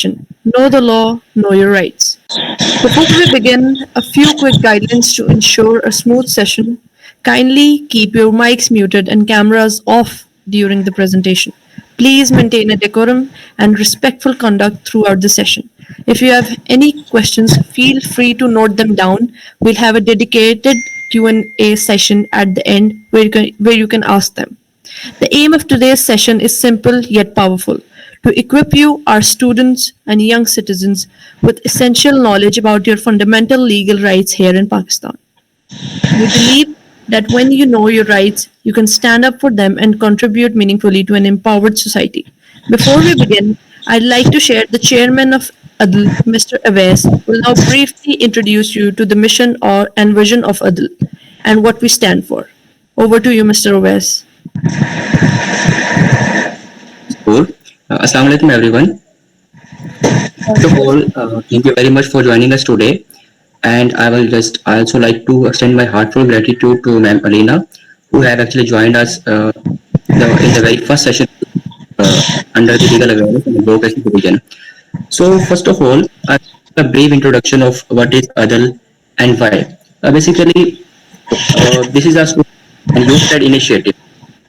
Know the law, know your rights. Before we begin, a few quick guidelines to ensure a smooth session. Kindly keep your mics muted and cameras off during the presentation. Please maintain a decorum and respectful conduct throughout the session. If you have any questions, feel free to note them down. We'll have a dedicated Q&A session at the end where you can ask them. The aim of today's session is simple yet powerful: to equip you, our students and young citizens, with essential knowledge about your fundamental legal rights here in Pakistan. We believe that when you know your rights, you can stand up for them and contribute meaningfully to an empowered society. Before we begin, I'd like to share the chairman of ADL, Mr. Awais, will now briefly introduce you to the mission and vision of ADL and what we stand for. Over to you, Mr. Awais. Cool. Assalamu alaikum everyone. First of all, thank you very much for joining us today. And I also like to extend my heartfelt gratitude to Ma'am Alina, who have actually joined us in the very first session under the legal awareness and advocacy division. So first of all, a brief introduction of what is ADL and why. Basically, this is a student and youth-led initiative.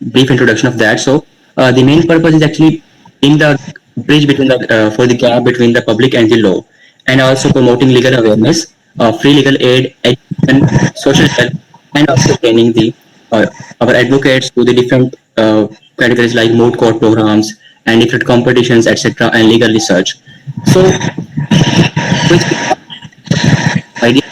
brief introduction of that. So the main purpose is actually being the bridge between for the gap between the public and the law, and also promoting legal awareness, free legal aid, education, social help, and also training the our advocates to the different categories like moot court programs and different competitions, etc., and legal research. So which idea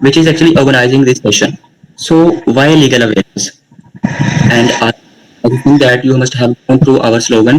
which is actually organizing this session. So why legal awareness? And I think that you must have gone through our slogan,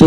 So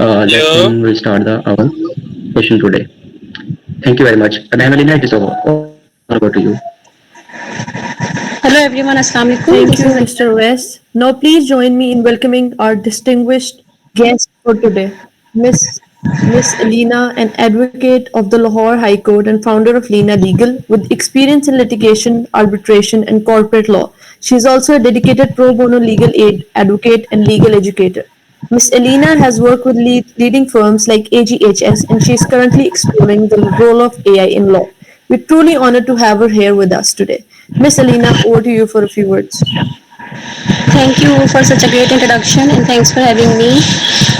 Let's we'll start our session today. Thank you very much. Madam Alina, it is over to you. Hello everyone, Assalamu alaikum. Thank you, Mr. West. Now please join me in welcoming our distinguished guest for today, Miss Alina, an advocate of the Lahore High Court and founder of Lina Legal, with experience in litigation, arbitration, and corporate law. She is also a dedicated pro bono legal aid advocate and legal educator. Miss Alina has worked with leading firms like AGHS, and she is currently exploring the role of AI in law. We're truly honored to have her here with us today. Miss Alina, over to you for a few words. Thank you for such a great introduction and thanks for having me.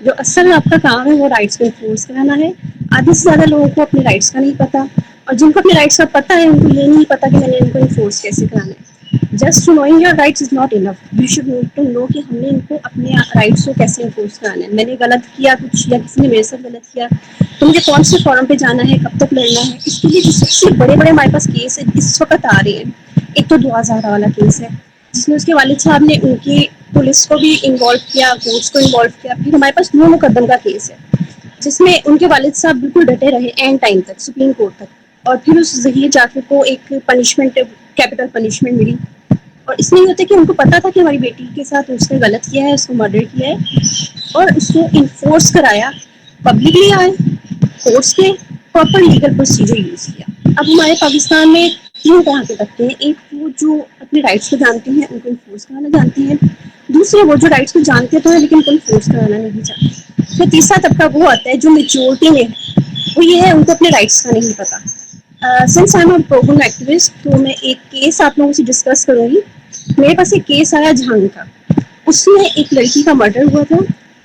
جو اصل آپ کا کام ہے وہ rights کو enforce کرانا ہے. آدھے سے زیادہ لوگوں کو اپنے رائٹس کا نہیں پتا, اور جن کو اپنے رائٹس کا پتا ہے ان کو یہ نہیں پتا کہ میں نے ان کو انفورس کیسے کرانا ہے. Just knowing your rights is not enough, you should need to know کہ ہم نے ان کو اپنے رائٹس کو کیسے انفورس کرانا ہے. میں نے غلط کیا کچھ, یا کسی نے میرے ساتھ غلط کیا, تو مجھے کون سے فورم پہ جانا ہے, کب تک لڑنا ہے. اس کے لیے جو سب سے بڑے بڑے ہمارے پاس کیس ہے اس وقت آ رہے ہیں, ایک تو دعا زہرا والا کیس ہے جس میں اس کے والد صاحب نے ان کی پولیس کو بھی انوالو کیا, کورٹس کو انوالو کیا. پھر ہمارے پاس 9 مقدم کا کیس ہے جس میں ان کے والد صاحب بالکل ڈٹے رہے اینڈ ٹائم تک, سپریم کورٹ تک, اور پھر اس ظہیر جعفر کو ایک پنشمنٹ, کیپٹل پنشمنٹ ملی. اور اس میں یہ ہوتا ہے کہ ان کو پتا تھا کہ ہماری بیٹی کے ساتھ اس نے غلط کیا ہے, اس کو مرڈر کیا ہے, اور اس کو انفورس کرایا, پبلکلی آئے, کورٹس کے پراپر لیگل پروسیجر یوز کیا. اب ہمارے پاکستان میں 3 طرح کے طبقے ہیں. ایک وہ جو اپنے رائٹس کو جانتے ہیں, ان کو انفورس کرانا جانتے ہیں. دوسرے وہ جو رائٹس کو جانتے تو ہیں لیکن ان کو انفورس کرانا نہیں چاہتے. پھر تیسرا طبقہ وہ آتا ہے جو میجورٹی میں ہے, وہ یہ ہے ان کو اپنے رائٹس کا نہیں پتا. Since I am program activist, تو میں ایک کیس آپ لوگوں سے ڈسکس کروں گی. میرے پاس ایک کیس آیا جھانگ کا. اس میں ایک لڑکی کا مرڈر ہوا تھا,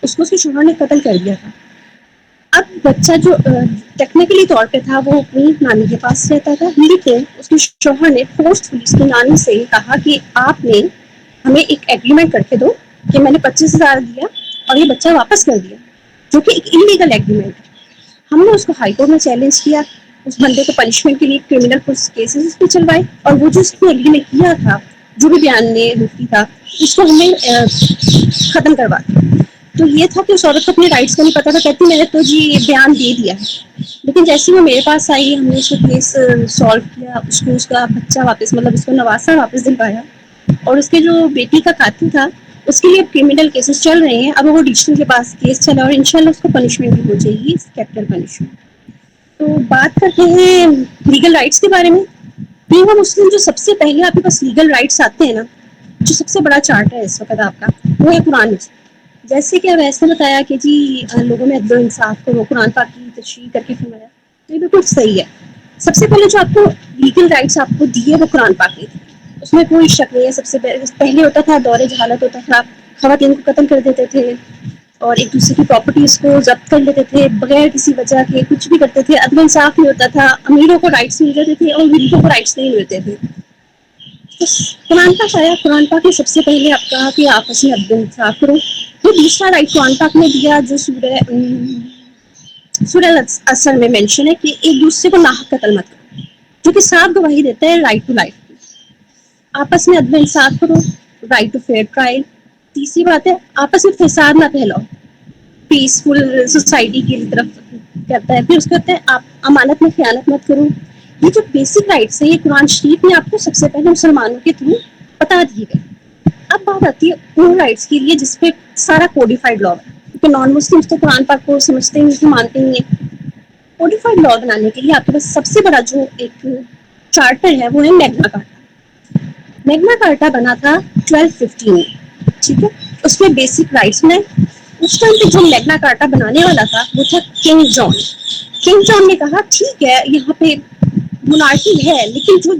اس کو اس کے شوہر نے قتل کر دیا تھا. اب بچہ جو ٹیکنیکلی طور پہ تھا وہ اپنی نانی کے پاس رہتا تھا, لیکن اس کے شوہر نے فورسفلی اس کی نانی سے کہا کہ آپ نے ہمیں ایک ایگریمنٹ کر کے دو کہ میں نے 25,000 دیا اور یہ بچہ واپس کر دیا, جو کہ ایک انلیگل ایگریمنٹ. ہم نے اس کو ہائی کورٹ میں چیلنج کیا, اس بندے کو پنشمنٹ کے لیے کرمنل کیسز اس پہ چلوائے, اور وہ جو اس نے ایگریمنٹ کیا تھا, جو بھی بیان میں مفتی تھا, اس کو ہم نے ختم کروا دیا. تو یہ تھا کہ اس عورت کو اپنے رائٹس کا نہیں پتا تھا, کہتی میں نے تو جی یہ بیان دے دیا ہے. لیکن جیسے وہ میرے پاس آئی, ہم نے اس کو کیس سالو کیا, اس کو اس کا بچہ واپس, مطلب اس کو نواسا واپس دلوایا, اور اس کے جو بیٹی کا قاتل تھا اس کے لیے کرمنل کیسز چل رہے ہیں. اب وہ ایڈیشنل کے پاس کیس چلا اور انشاءاللہ اس کو پنشمنٹ بھی ہو جائے گی, کیپٹل پنشمنٹ. تو بات کرتے ہیں لیگل رائٹس کے بارے میں. بیئنگ اے مسلم, جو سب سے پہلے آپ کے پاس لیگل رائٹس آتے ہیں نا, جو سب سے بڑا چارٹر ہے اس وقت آپ کا, وہ ہے قرآن مجید. جیسے کہ اب ایسا بتایا کہ جی لوگوں میں عدل و انصاف کو قرآن پاک کی تشریح کر کے فرمایا, تو یہ بالکل صحیح ہے. سب سے پہلے جو آپ کو لیگل رائٹس آپ کو دیے وہ قرآن پاک نے, اس میں کوئی شک نہیں ہے. سب سے پہلے ہوتا تھا دور جہالت ہوتا تھا, خواتین کو قتل کر دیتے تھے اور ایک دوسرے کی پراپرٹیز کو ضبط کر لیتے تھے بغیر کسی وجہ کے, کچھ بھی کرتے تھے. عدل انصاف نہیں ہوتا تھا, امیروں کو رائٹس مل جاتے تھے اور غریبوں کو رائٹس نہیں ملتے تھے. تو قرآن پاک آیا, قرآن پاک نے سب سے پہلے آپ کہا کہ آپس میں عدل انصاف کرو. وہ دوسرا رائٹ قرآن پاک نے دیا جو سورہ اصل میں مینشن ہے کہ ایک دوسرے کو ناحق قتل مت کرو, جو کہ صاف گواہی دیتا ہے رائٹ ٹو لائف. آپس میں عدل انصاف کرو, رائٹ ٹو فیئر ٹرائل. تیسری بات ہے آپس میں فساد نہ پھیلاؤ, پیسفل سوسائٹی کی طرف کرتا ہے. پھر اس کو کہتے ہیں آپ امانت میں خیانت مت کرو. یہ جو بیسک رائٹس ہیں یہ قرآن شریف نے آپ کو سب سے پہلے مسلمانوں کے تھرو بتا دیے گئے. اب بات آتی ہے ان رائٹس کے لیے جس پہ سارا کوڈیفائڈ لا ہے, کیونکہ نان مسلمس تو قرآن پاک کو سمجھتے ہی نہیں, مانتے ہی ہیں. کوڈیفائڈ لا بنانے کے لیے آپ کے پاس سب سے بڑا جو ایک چارٹر ہے وہ ہے میگنا کارٹا. میگنا کارٹا بنا تھا 1215 میں, ٹھیک ہے. اس میں بیسک رائٹس میں اس ٹائم پہ جو میگنا کارٹا بنانے والا تھا وہ تھا کنگ جان. کنگ جان نے کہا ٹھیک ہے یہاں پہ مونارکی ہے, لیکن جو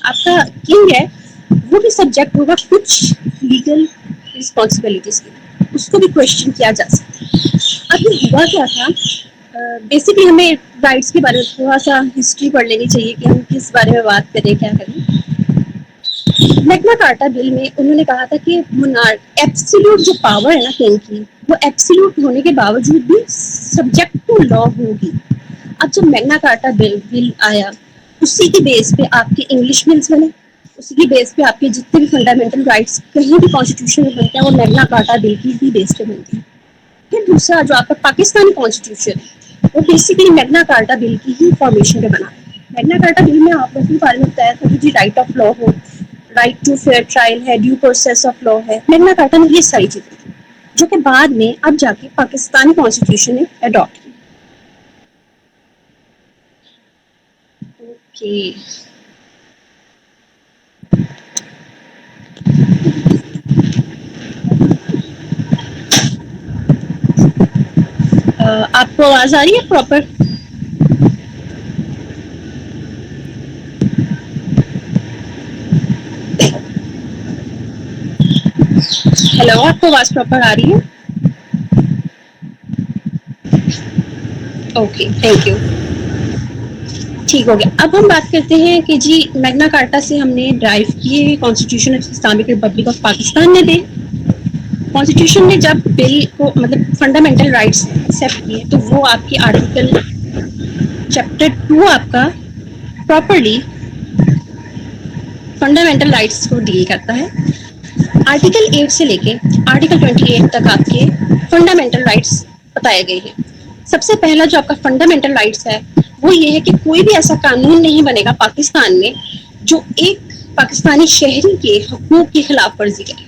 آپ کا کنگ ہے وہ بھی سبجیکٹ ہوگا کچھ لیگل رسپانسبلٹیز کی, اس کو بھی کوشچن کیا جا سکتا ہے. اب یہ ہوا کیا تھا, بیسکلی ہمیں رائٹس کے بارے میں تھوڑا سا ہسٹری پڑھ لینی چاہیے کہ ہم کس بارے میں بات کریں, کیا کریں. میگنا کارٹا بل میں انہوں نے کہا تھا کہ ایبسلیوٹ جو پاور ہے نا کنگ کی, وہ ایبسلیوٹ ہونے کے باوجود بھی سبجیکٹ ٹو لا ہوگی. اب جب میگنا کارٹا بل آیا, اسی کے بیس پہ آپ کے انگلش بلز بنے, اسی کی بیس پہ آپ کے جتنے بھی فنڈامنٹل رائٹس کہیں بھی کانسٹیٹیوشن میں بنتے ہیں وہ میگنا کارٹا بل کی ہی بیس پہ بنتے ہیں. پھر دوسرا جو آپ کا پاکستانی کانسٹیٹیوشن ہے وہ بیسیکلی میگنا کارٹا بل کی ہی فارمیشن پہ بنا ہے. میگنا کارٹا بل میں آپ کے بارے میں بتایا تھا کہ جی رائٹ آف لا ہو, رائٹ ٹو فیئر ٹرائل ہے, ڈیو پروسیس آف لا ہے. میگنا کارٹا میں یہ ساری چیزیں تھیں جو کہ بعد میں اب جا کے پاکستانی کانسٹیٹیوشن نے اڈاپٹ کی. اوکے, آپ کو آواز آ رہی ہے پراپر؟ ہیلو, آپ کو آواز پراپر آ رہی ہے؟ Okay thank you. ٹھیک ہو گیا. اب ہم بات کرتے ہیں کہ جی میگنا کارٹا سے ہم نے ڈرائیو کیے constitution of Islamic republic of Pakistan میں دے. کانسٹیٹیوشن نے جب بل کو مطلب فنڈامنٹل رائٹس ایکسیپٹ کیے تو وہ آپ کی آرٹیکل چیپٹر 2 آپ کا پراپرلی فنڈامنٹل رائٹس کو ڈیل کرتا ہے. آرٹیکل 8 سے لے کے آرٹیکل 28 تک آپ کے فنڈامنٹل رائٹس بتائے گئے ہیں. سب سے پہلا جو آپ کا فنڈامنٹل رائٹس ہے وہ یہ ہے کہ کوئی بھی ایسا قانون نہیں بنے گا پاکستان میں جو ایک پاکستانی شہری کے حقوق کی خلاف ورزی کرے.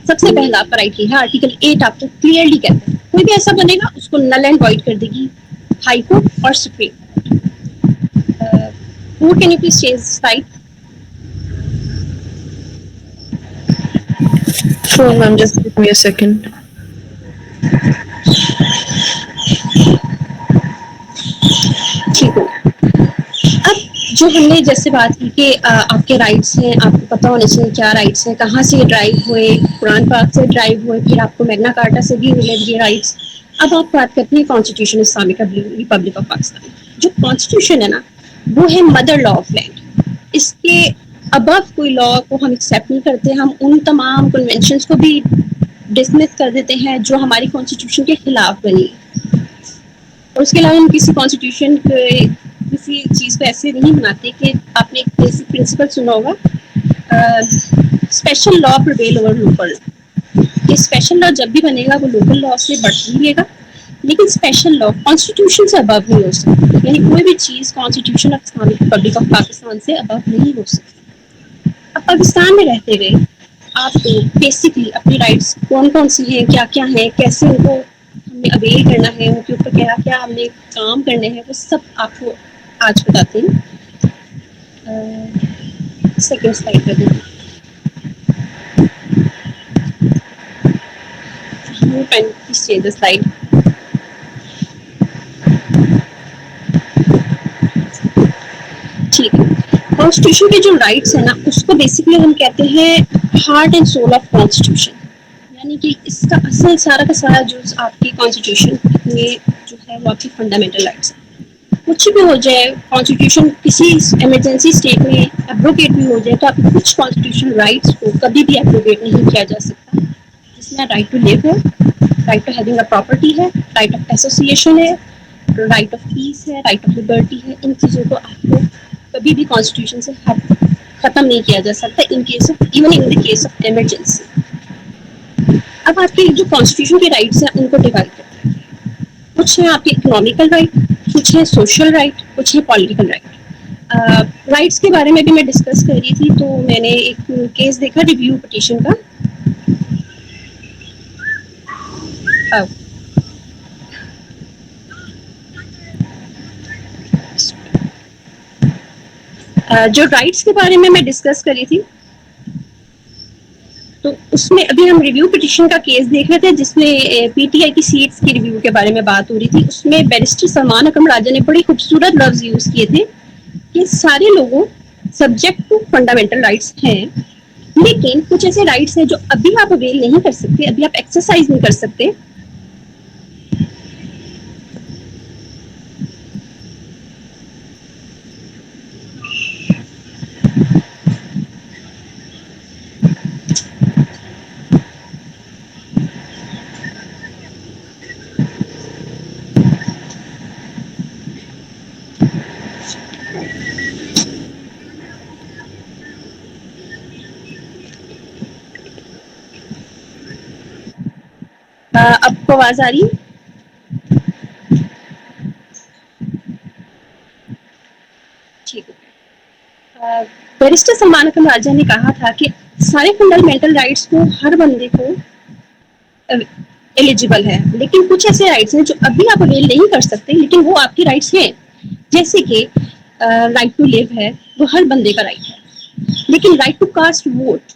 سب سے پہلا آپ کا رائٹ یہ ہے. آرٹیکل 8 آپ کو کلیئرلی کہتا ہے کوئی بھی ایسا بنے گا اس کو نل اینڈ وائڈ کر دے گی ہائی کورٹ اور supreme court. Can you please چیز right. Sure, ma'am. Just give me a second. ٹھیک ہو. اب جو ہم نے جیسے بات کی کہ آپ کے رائٹس ہیں آپ کو پتہ ہونے چاہیے کیا رائٹس ہیں کہاں سے یہ ڈرائیو ہوئے. قرآن پاک سے ڈرائیو ہوئے پھر آپ کو میگنا کارٹا سے بھی ملے یہ رائٹس. اب آپ بات کرتے ہیں constitution Islamic republic of Pakistan. جو کانسٹیٹیوشن ہے نا وہ ہے مدر لا آف لینڈ. اس کے ابو کوئی لا کو ہم ایکسیپٹ نہیں کرتے. ہم ان تمام کنونشنس کو بھی ڈسمس کر دیتے ہیں جو ہماری کانسٹیٹیوشن کے خلاف بنی. اور اس کے علاوہ ہم کسی کانسٹیٹیوشن کے کسی چیز کو ایسے نہیں بناتے کہ آپ نے ایک بیسک پرنسپل سنا ہوگا اسپیشل لا پریویل اوور لوکل لا. یہ اسپیشل لا جب بھی بنے گا وہ لوکل لا سے بڑھ نہیں لے گا لیکن اسپیشل لا کانسٹیٹیوشن سے ابو نہیں ہو سکتا. یعنی کوئی بھی چیز constitution of Islamic republic of Pakistan سے ابو نہیں ہو سکتی. اب پاکستان میں رہتے ہوئے آپ کو بیسکلی اپنی رائٹس کون کون سی ہیں کیا کیا ہیں کیسے ان کو ہم نے اویل کرنا ہے ان کے اوپر کیا کیا ہم نے کام کرنے ہیں وہ سب آپ کو آج بتاتے ہیں. سیکنڈ سلائڈ کر دیں. سلائڈ ٹھیک ہے. کانسٹیٹیوشن کے جو رائٹس ہیں نا اس کو بیسکلی ہم کہتے ہیں heart and soul of constitution. یعنی کہ اس کا اصل سارا کا سارا جو آپ کی کانسٹیٹیوشن میں جو ہے وہ آپ کی فنڈامنٹل رائٹس ہیں. کچھ بھی ہو جائے کانسٹیٹیوشن کسی ایمرجنسی اسٹیٹ میں ایبروگیٹ بھی ہو جائے تو آپ کچھ کانسٹیٹیوشن رائٹس کو کبھی بھی ایبروگیٹ نہیں کیا جا سکتا. جس میں رائٹ ٹو لیو ہے right to having a property ہے رائٹ آف ایسوسیشن ہے رائٹ آف پیس ہے رائٹ آف لبرٹی ہے. ان چیزوں کو آپ کو کبھی بھی کانسٹیٹیوشن سے ختم نہیں کیا جا سکتا in case of even in the case of emergency. اب آپ کے جو کانسٹیٹیوشن کے رائٹس ہیں ان کو ڈیوائڈ کرتے ہیں. کچھ ہیں آپ کے اکنامیکل رائٹ کچھ ہے سوشل رائٹ کچھ ہے پولیٹیکل رائٹ. رائٹس کے بارے میں بھی میں ڈسکس کر رہی تھی تو میں نے ایک کیس دیکھا ریویو پٹیشن کا. جو رائٹس کے بارے میں ڈسکس کر رہی تھی تو اس میں ابھی ہم ریویو پٹیشن کا کیس دیکھ رہے تھے جس میں پی ٹی آئی کی سیٹس کی ریویو کے بارے میں بات ہو رہی تھی. اس میں بیرسٹر سلمان اکرم راجہ نے بڑی خوبصورت لفظ یوز کیے تھے کہ سارے لوگوں سبجیکٹ ٹو فنڈامنٹل رائٹس ہیں لیکن کچھ ایسے رائٹس ہیں جو ابھی آپ اویل نہیں کر سکتے ابھی آپ ایکسرسائز نہیں کر سکتے. اب کو آواز آ رہی ہے؟ ٹھیک ہے. بیرسٹر سلمان اکرم راجہ نے کہا تھا کہ سارے فنڈامنٹل رائٹس کو ہر بندے کو ایلیجیبل ہے لیکن کچھ ایسے رائٹس ہیں جو ابھی آپ اویل نہیں کر سکتے لیکن وہ آپ کی رائٹس ہیں. جیسے کہ رائٹ ٹو لیو ہے وہ ہر بندے کا رائٹ ہے لیکن رائٹ ٹو کاسٹ ووٹ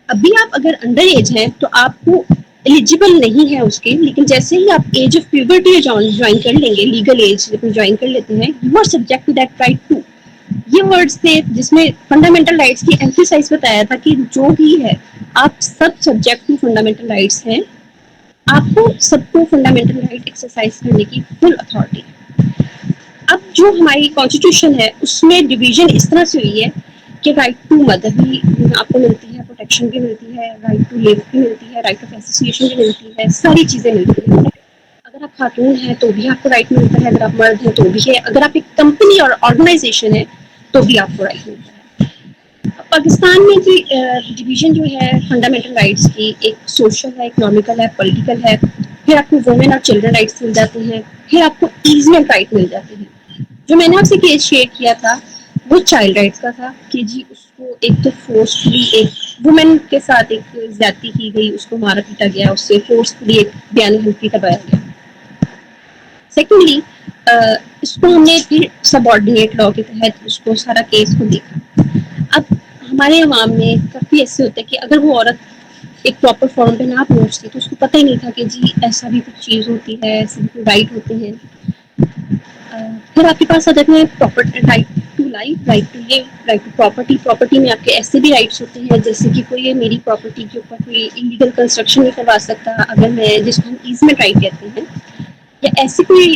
ابھی آپ اگر انڈر ایج ہیں تو آپ کو ایلیجیبل نہیں ہے اس کے. لیکن جیسے ہی آپ ایج آف پیوبرٹی جوائن کر لیں گے لیگل ایج جوائن کر لیتے ہیں you are subject to that right to. یہ ورڈز تھے جس میں فنڈامنٹل رائٹس کی ایمفیسائز بتایا تھا کہ جو بھی ہے آپ سب سبجیکٹ ٹو فنڈامنٹل رائٹس ہیں. آپ کو سب کو فنڈامنٹل رائٹ ایکسرسائز کرنے کی فل اتھارٹی ہے. جو ہماری کانسٹیٹیوشن ہے اس میں ڈویژن اس طرح سے ہوئی ہے کہ رائٹ ٹو مدر بھی آپ کو ملتی ہے, پروٹیکشن بھی ملتی ہے, رائٹ ٹو لیو بھی ملتی ہے, رائٹ آف ایسوسیشن بھی ملتی ہے, ساری چیزیں ملتی ہیں. اگر آپ خاتون ہیں تو بھی آپ کو رائٹ ملتا ہے, اگر آپ مرد ہیں تو بھی ہے, اگر آپ ایک کمپنی اور آرگنائزیشن ہے تو بھی آپ کو رائٹ ملتا ہے. پاکستان میں کی ڈویژن جو ہے فنڈامنٹل رائٹس کی, ایک سوشل ہے, اکنامیکل ہے, پولیٹیکل ہے, پھر آپ کو وومن اور چلڈرن رائٹس مل جاتے ہیں, پھر آپ کو ایزمنٹ رائٹ مل جاتے ہیں. جو میں نے آپ سے کیس شیئر کیا تھا وہ چائلڈ رائٹس کا تھا کہ جی اس کو ایک تو فورسفلی ایک وومن کے ساتھ ایک زیادتی کی گئی, اس کو مارا پیٹا گیا, اس سے فورسفلی ایک بیان حلقی کروایا گیا. سیکنڈلی اس کو ہم نے پھر سب آرڈینیٹ لا کے تحت اس کو سارا کیس کو دیکھا. اب ہمارے عوام میں کافی ایسے ہوتا ہے کہ اگر وہ عورت ایک پراپر فارم پہ نہ پہنچتی تو اس کو پتہ ہی نہیں تھا کہ جی ایسا بھی کچھ چیز ہوتی ہے, ایسے بھی کوئی رائٹ ہوتے ہیں. پھر آپ کے پاس آ جاتے ہیں property right to life, right to live, right to property. Property میں آپ کے ایسے بھی رائٹس ہوتے ہیں جیسے کہ کوئی میری پراپرٹی کے اوپر کوئی انلیگل کنسٹرکشن نہیں کروا سکتا, اگر میں جس کو ہم ایزمنٹ رائٹ کہتے ہیں, یا ایسی کوئی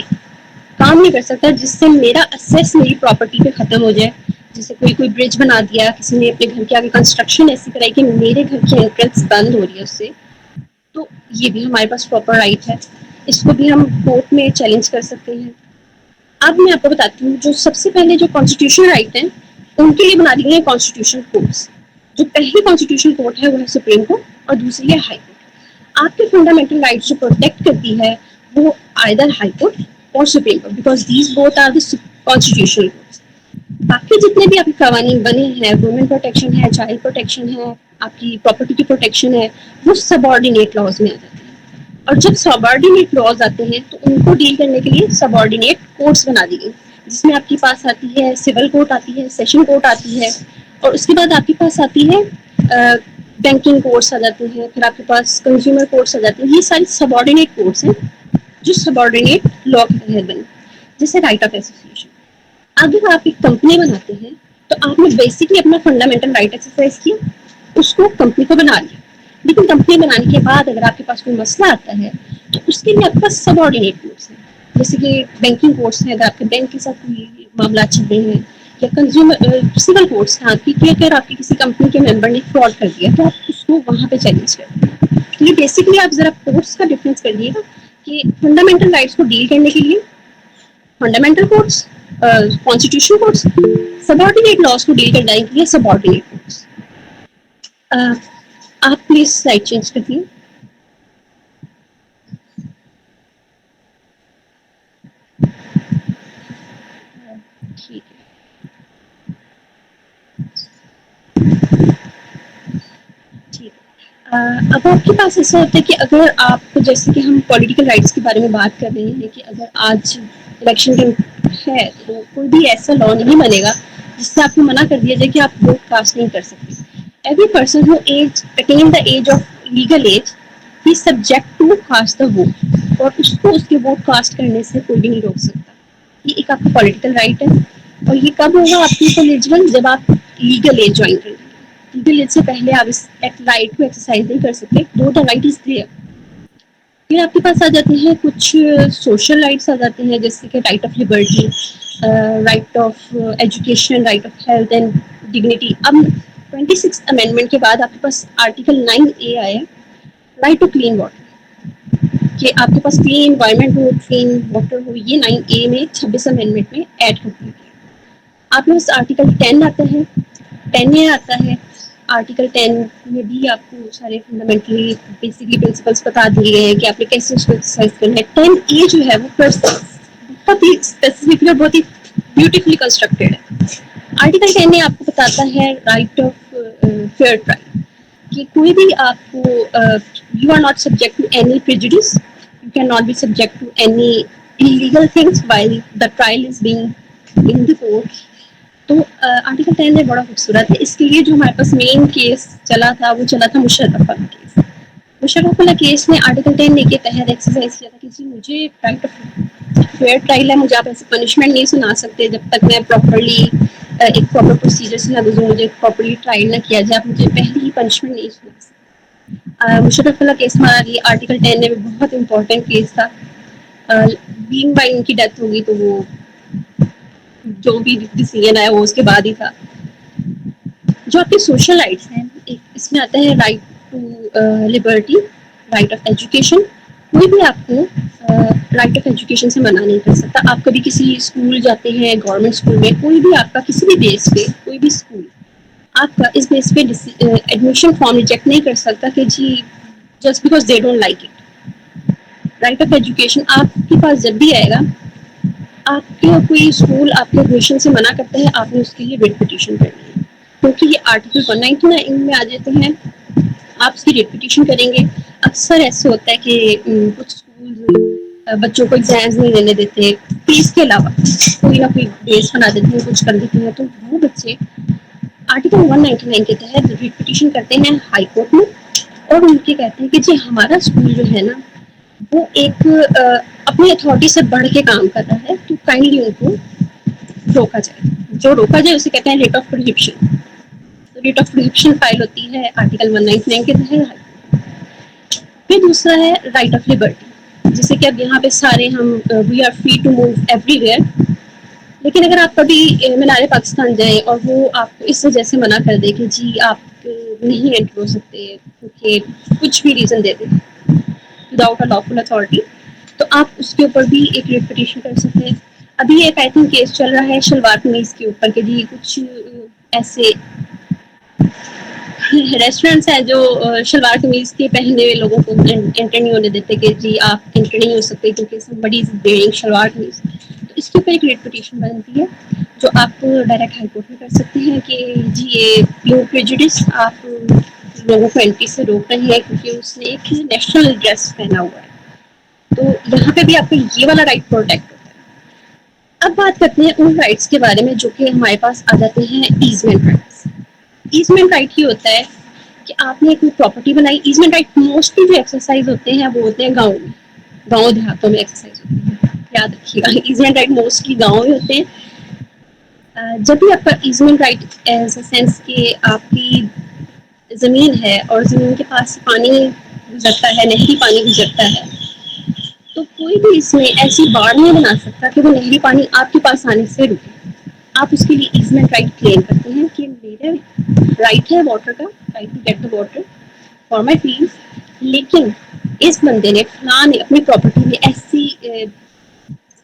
کام نہیں کر سکتا جس سے میرا اسیس میری پراپرٹی پہ ختم ہو جائے. جیسے کوئی برج بنا دیا, کسی نے اپنے گھر کے آگے کنسٹرکشن ایسی کرائی کہ میرے گھر کی انٹرنس بند ہو رہی ہے اس سے, تو یہ بھی ہمارے پاس پراپر رائٹ ہے. اس کو بھی ہم کورٹ میں چیلنج کر سکتے ہیں. اب میں آپ کو بتاتی ہوں جو سب سے پہلے جو کانسٹیٹیوشن رائٹ ہیں ان کے لیے بنا دی گئی ہیں کانسٹیٹیوشن کورٹس. جو پہلی کانسٹیٹیوشن کورٹ ہے وہ ہے سپریم کورٹ اور دوسری ہے ہائی کورٹ. آپ کے فنڈامنٹل رائٹس جو پروٹیکٹ کرتی ہے وہ آئدر ہائی کورٹ اور supreme court, because these both are the constitutional courts. باقی جتنے بھی آپ کے قوانین بنے ہیں, وومن پروٹیکشن ہے, چائلڈ پروٹیکشن ہے, آپ کی پراپرٹی کی پروٹیکشن ہے, وہ سب آرڈینیٹ لاز میں آ جاتے ہیں. اور جب سب آرڈینیٹ لاز آتے ہیں تو ان کو ڈیل کرنے کے لیے سب آرڈینیٹ کورٹس بنا دی گئی, جس میں آپ کے پاس آتی ہے سول کورٹ, آتی ہے سیشن کورٹ آتی ہے, اور اس کے بعد آپ کے پاس آتی ہے بینکنگ کورٹس آ جاتے ہیں, پھر آپ کے پاس کنزیومر کورٹس آ جاتے ہیں. یہ ساری سب آرڈینیٹ کورٹس ہیں جو سب آرڈینیٹ لا کے تحت بنے, جیسے رائٹ آف ایسوسیشن. اگر آپ ایک کمپنی بناتے ہیں تو آپ نے بیسکلی اپنا فنڈامنٹل رائٹ ایکسرسائز کیا, اس کو کمپنی کو بنا لیا. لیکن کمپنی بنانے کے بعد اگر آپ کے پاس کوئی مسئلہ آتا ہے تو اس کے لیے آپ کے پاس سب آرڈینیٹ کورٹس ہیں, جیسے کہ بینکنگ کورٹس ہیں اگر آپ کے بینک کے ساتھ کوئی معاملات چل رہے ہیں, یا کنزیومر سول کورٹس ہیں آپ کی کہ اگر آپ کی کسی کمپنی کے ممبر نے فراڈ کر دیا تو آپ اس کو وہاں پہ چیلنج کرتے ہیں. تو یہ بیسکلی آپ ذرا کورٹس کا ڈفرینس کر دیے گا کہ فنڈامنٹل رائٹس کو ڈیل کرنے کے لیے فنڈامنٹل کورٹس, کانسٹیٹیوشن کورٹس, سب آرڈینیٹ لاس کو ڈیل کرنے کے لیے سب آرڈینیٹ کورٹس. آپ پلیز سلائڈ چینج کر دیے. ٹھیک ہے, ٹھیک ہے. اب آپ کے پاس ایسا ہوتا ہے کہ اگر آپ جیسے کہ ہم پولیٹیکل رائٹس کے بارے میں بات کر رہے ہیں کہ اگر آج الیکشن ہے تو کوئی بھی ایسا لا نہیں بنے گا جس سے آپ کو منع کر دیا جائے کہ آپ ووٹ کاسٹ نہیں کر سکتے. Every person who age attain the age of legal age he subject to cast the vote, اور اس کو اس کے ووٹ کاسٹ کرنے سے کوئی بھی نہیں روک سکتا. یہ ایک آپ کا پولیٹیکل رائٹ ہے, اور یہ کب ہوگا آپ کی ایلیجبل جب آپ لیگل ایج جوائن کریں گے. لیگل ایج سے پہلے آپ اس رائٹ کو ایکسرسائز نہیں کر سکتے. دو دا رائٹ از کلیئر. پھر آپ کے پاس آ جاتے ہیں کچھ سوشل رائٹس آ جاتے ہیں, جیسے کہ right of Liberty, right of education, right of health and dignity. اب 26 امینڈمنٹ کے بعد آپ کے پاس آرٹیکل 9A آیا, رائٹ ٹو کلین واٹر, کہ آپ کے پاس کلین انوائرمنٹ ہو, کلین واٹر ہو. یہ 9A میں 26 امینڈمنٹ میں ایڈ کر دیا گیا. آپ کے پاس آرٹیکل 10 آتا ہے, 10A آتا ہے. آرٹیکل 10 میں بھی آپ کو سارے فنڈامنٹلی بیسکلی پرنسپلس بتا دیے گئے ہیں کہ آپ نے کیسے اس کو ایکسرسائز کرنا ہے. 10A جو ہے وہ بہت ہی اسپیسیفکلی اور بہت ہی بیوٹیفلی کنسٹرکٹیڈ ہے. آرٹیکل 10 آپ کو بتاتا ہے رائٹ آف فیئر ٹرائل, کہ کوئی بھی آپ کو you are not subject to any prejudice, you can not be subject to any illegal things while the trial is being in the court. تو آرٹیکل 10 میں بڑا خوبصورت ہے. اس کے لیے جو ہمارے پاس مین کیس چلا تھا وہ چلا تھا مشرف والا کیس. مشرف والا کیس میں آرٹیکل 10 کے تحت ایکسرسائز کیا تھا کہ جی مجھے رائٹ آف فیئر ٹرائل ہے, مجھے آپ ایسے پنشمنٹ نہیں سنا سکتے جب تک میں پراپرلی ایک پراپر پروسیجر سے نہ گزروں, مجھے پراپرلی ٹرائل نہ کیا جائے, آپ مجھے پہلی ہی پنشمنٹ نہیں سنا سکتے. مشرف والا کیس ہمارا یہ آرٹیکل 10 میں بہت امپورٹنٹ کیس تھا. بینگ بائی ان کی ڈیتھ ہوگی تو وہ جو بھی ڈیسیجن آیا وہ اس کے بعد ہی تھا. جو آپ کے سوشل رائٹس ہیں اس میں آتا ہے right to liberty, right of education. کوئی بھی آپ کو رائٹ آف ایجوکیشن سے منع نہیں کر سکتا. آپ کبھی کسی اسکول جاتے ہیں, گورنمنٹ اسکول میں, کوئی بھی آپ کا کسی بھی بیس پہ کوئی بھی اسکول آپ کا اس بیس پہ ایڈمیشن فارم ریجیکٹ نہیں کر سکتا کہ جی just because they don't like it. Right of education آپ کے پاس جب بھی آئے گا, آپ کے کوئی اسکول آپ کے ایڈمیشن سے منع کرتا ہے, آپ نے اس کے لیے ریٹ پٹیشن کرنی ہے, کیونکہ یہ آرٹیکل 199 میں آ جاتے ہیں. آپ اس کی ریٹ پٹیشن کریں گے. اکثر ایسے ہوتا ہے کہ کچھ اسکول بچوں کو ایگزامز نہیں دینے دیتے, فیس کے علاوہ کوئی نہ کوئی بیس بنا دیتے ہیں, کچھ کر دیتے ہیں. تو وہ بچے آرٹیکل 199 کے تحت ریٹ پٹیشن کرتے ہیں ہائی کورٹ میں, اور ان کے کہتے ہیں کہ جی ہمارا اسکول جو ہے نا وہ ایک اپنی اتھارٹی سے بڑھ کے کام کر رہا ہے, تو کائنڈلی ان کو روکا جائے. جو روکا جائے اسے کہتے ہیں writ of prohibition. Writ of prohibition file ہوتی ہے آرٹیکل 199 کے تحت. پھر دوسرا ہے رائٹ آف لبرٹی, جیسے کہ اب یہاں پہ سارے ہم we are free to move everywhere. لیکن اگر آپ کبھی مینار پاکستان جائیں اور وہ آپ کو اس وجہ سے منع کر دے کہ جی آپ نہیں انٹر ہو سکتے کیونکہ کچھ بھی ریزن دے دیں وداؤٹ اے لافل اتھارٹی, تو آپ اس کے اوپر بھی ایک ریٹ پٹیشن کر سکتے ہیں. ابھی ایک آئی تھنک کیس چل رہا ہے شلوار قمیض کے اوپر کہ جی کچھ ایسے ریسٹورینٹس ہیں جو شلوار قمیض کے پہنے ہوئے لوگوں کو انٹر نہیں ہونے دیتے کہ جی آپ انٹر نہیں ہو سکتے کیونکہ somebody is wearing شلوار قمیض. تو اس کے اوپر ایک ریٹ پٹیشن بنتی ہے جو آپ ڈائریکٹ ہائی کورٹ میں کر سکتے ہیں کہ جی یہ پیور پریجوڈس آپ لوگوں کو انٹری سے روک رہے ہیں کیونکہ اس نے ایک نیشنل ڈریس پہنا ہوا ہے. تو یہاں پہ بھی آپ کو یہ والا رائٹ پروٹیکٹ ہوتا ہے. اب بات کرتے ہیں ان رائٹس کے بارے میں جو کہ ہمارے پاس آ جاتے ہیں ایزمنٹ رائٹس. ایزمنٹ رائٹ یہ ہوتا ہے کہ آپ نے کوئی پراپرٹی بنائی. ایزمنٹ رائٹ موسٹلی جو ایکسرسائز ہوتے ہیں وہ ہوتے ہیں گاؤں میں, گاؤں دیہاتوں میں ایکسرسائز ہوتی ہے. یاد رکھیے گا ایزمنٹ رائٹ موسٹلی گاؤں میں ہوتے ہیں. جب بھی آپ کا ایزمنٹ رائٹ ایز اے سینس کہ آپ کی زمین ہے اور زمین کے پاس پانی گزرتا ہے, نہری پانی گزرتا ہے, تو کوئی بھی اس میں ایسی باڑ نہیں بنا سکتا کہ وہ نہری پانی آپ کے پاس آنے سے رکے. آپ اس کے لیے ایزمنٹ رائٹ کلیم کرتے ہیں کہ میرے رائٹ ہے واٹر کا, right to get the water for my field, لیکن اس بندے نے فلاں نے اپنی پراپرٹی میں ایسی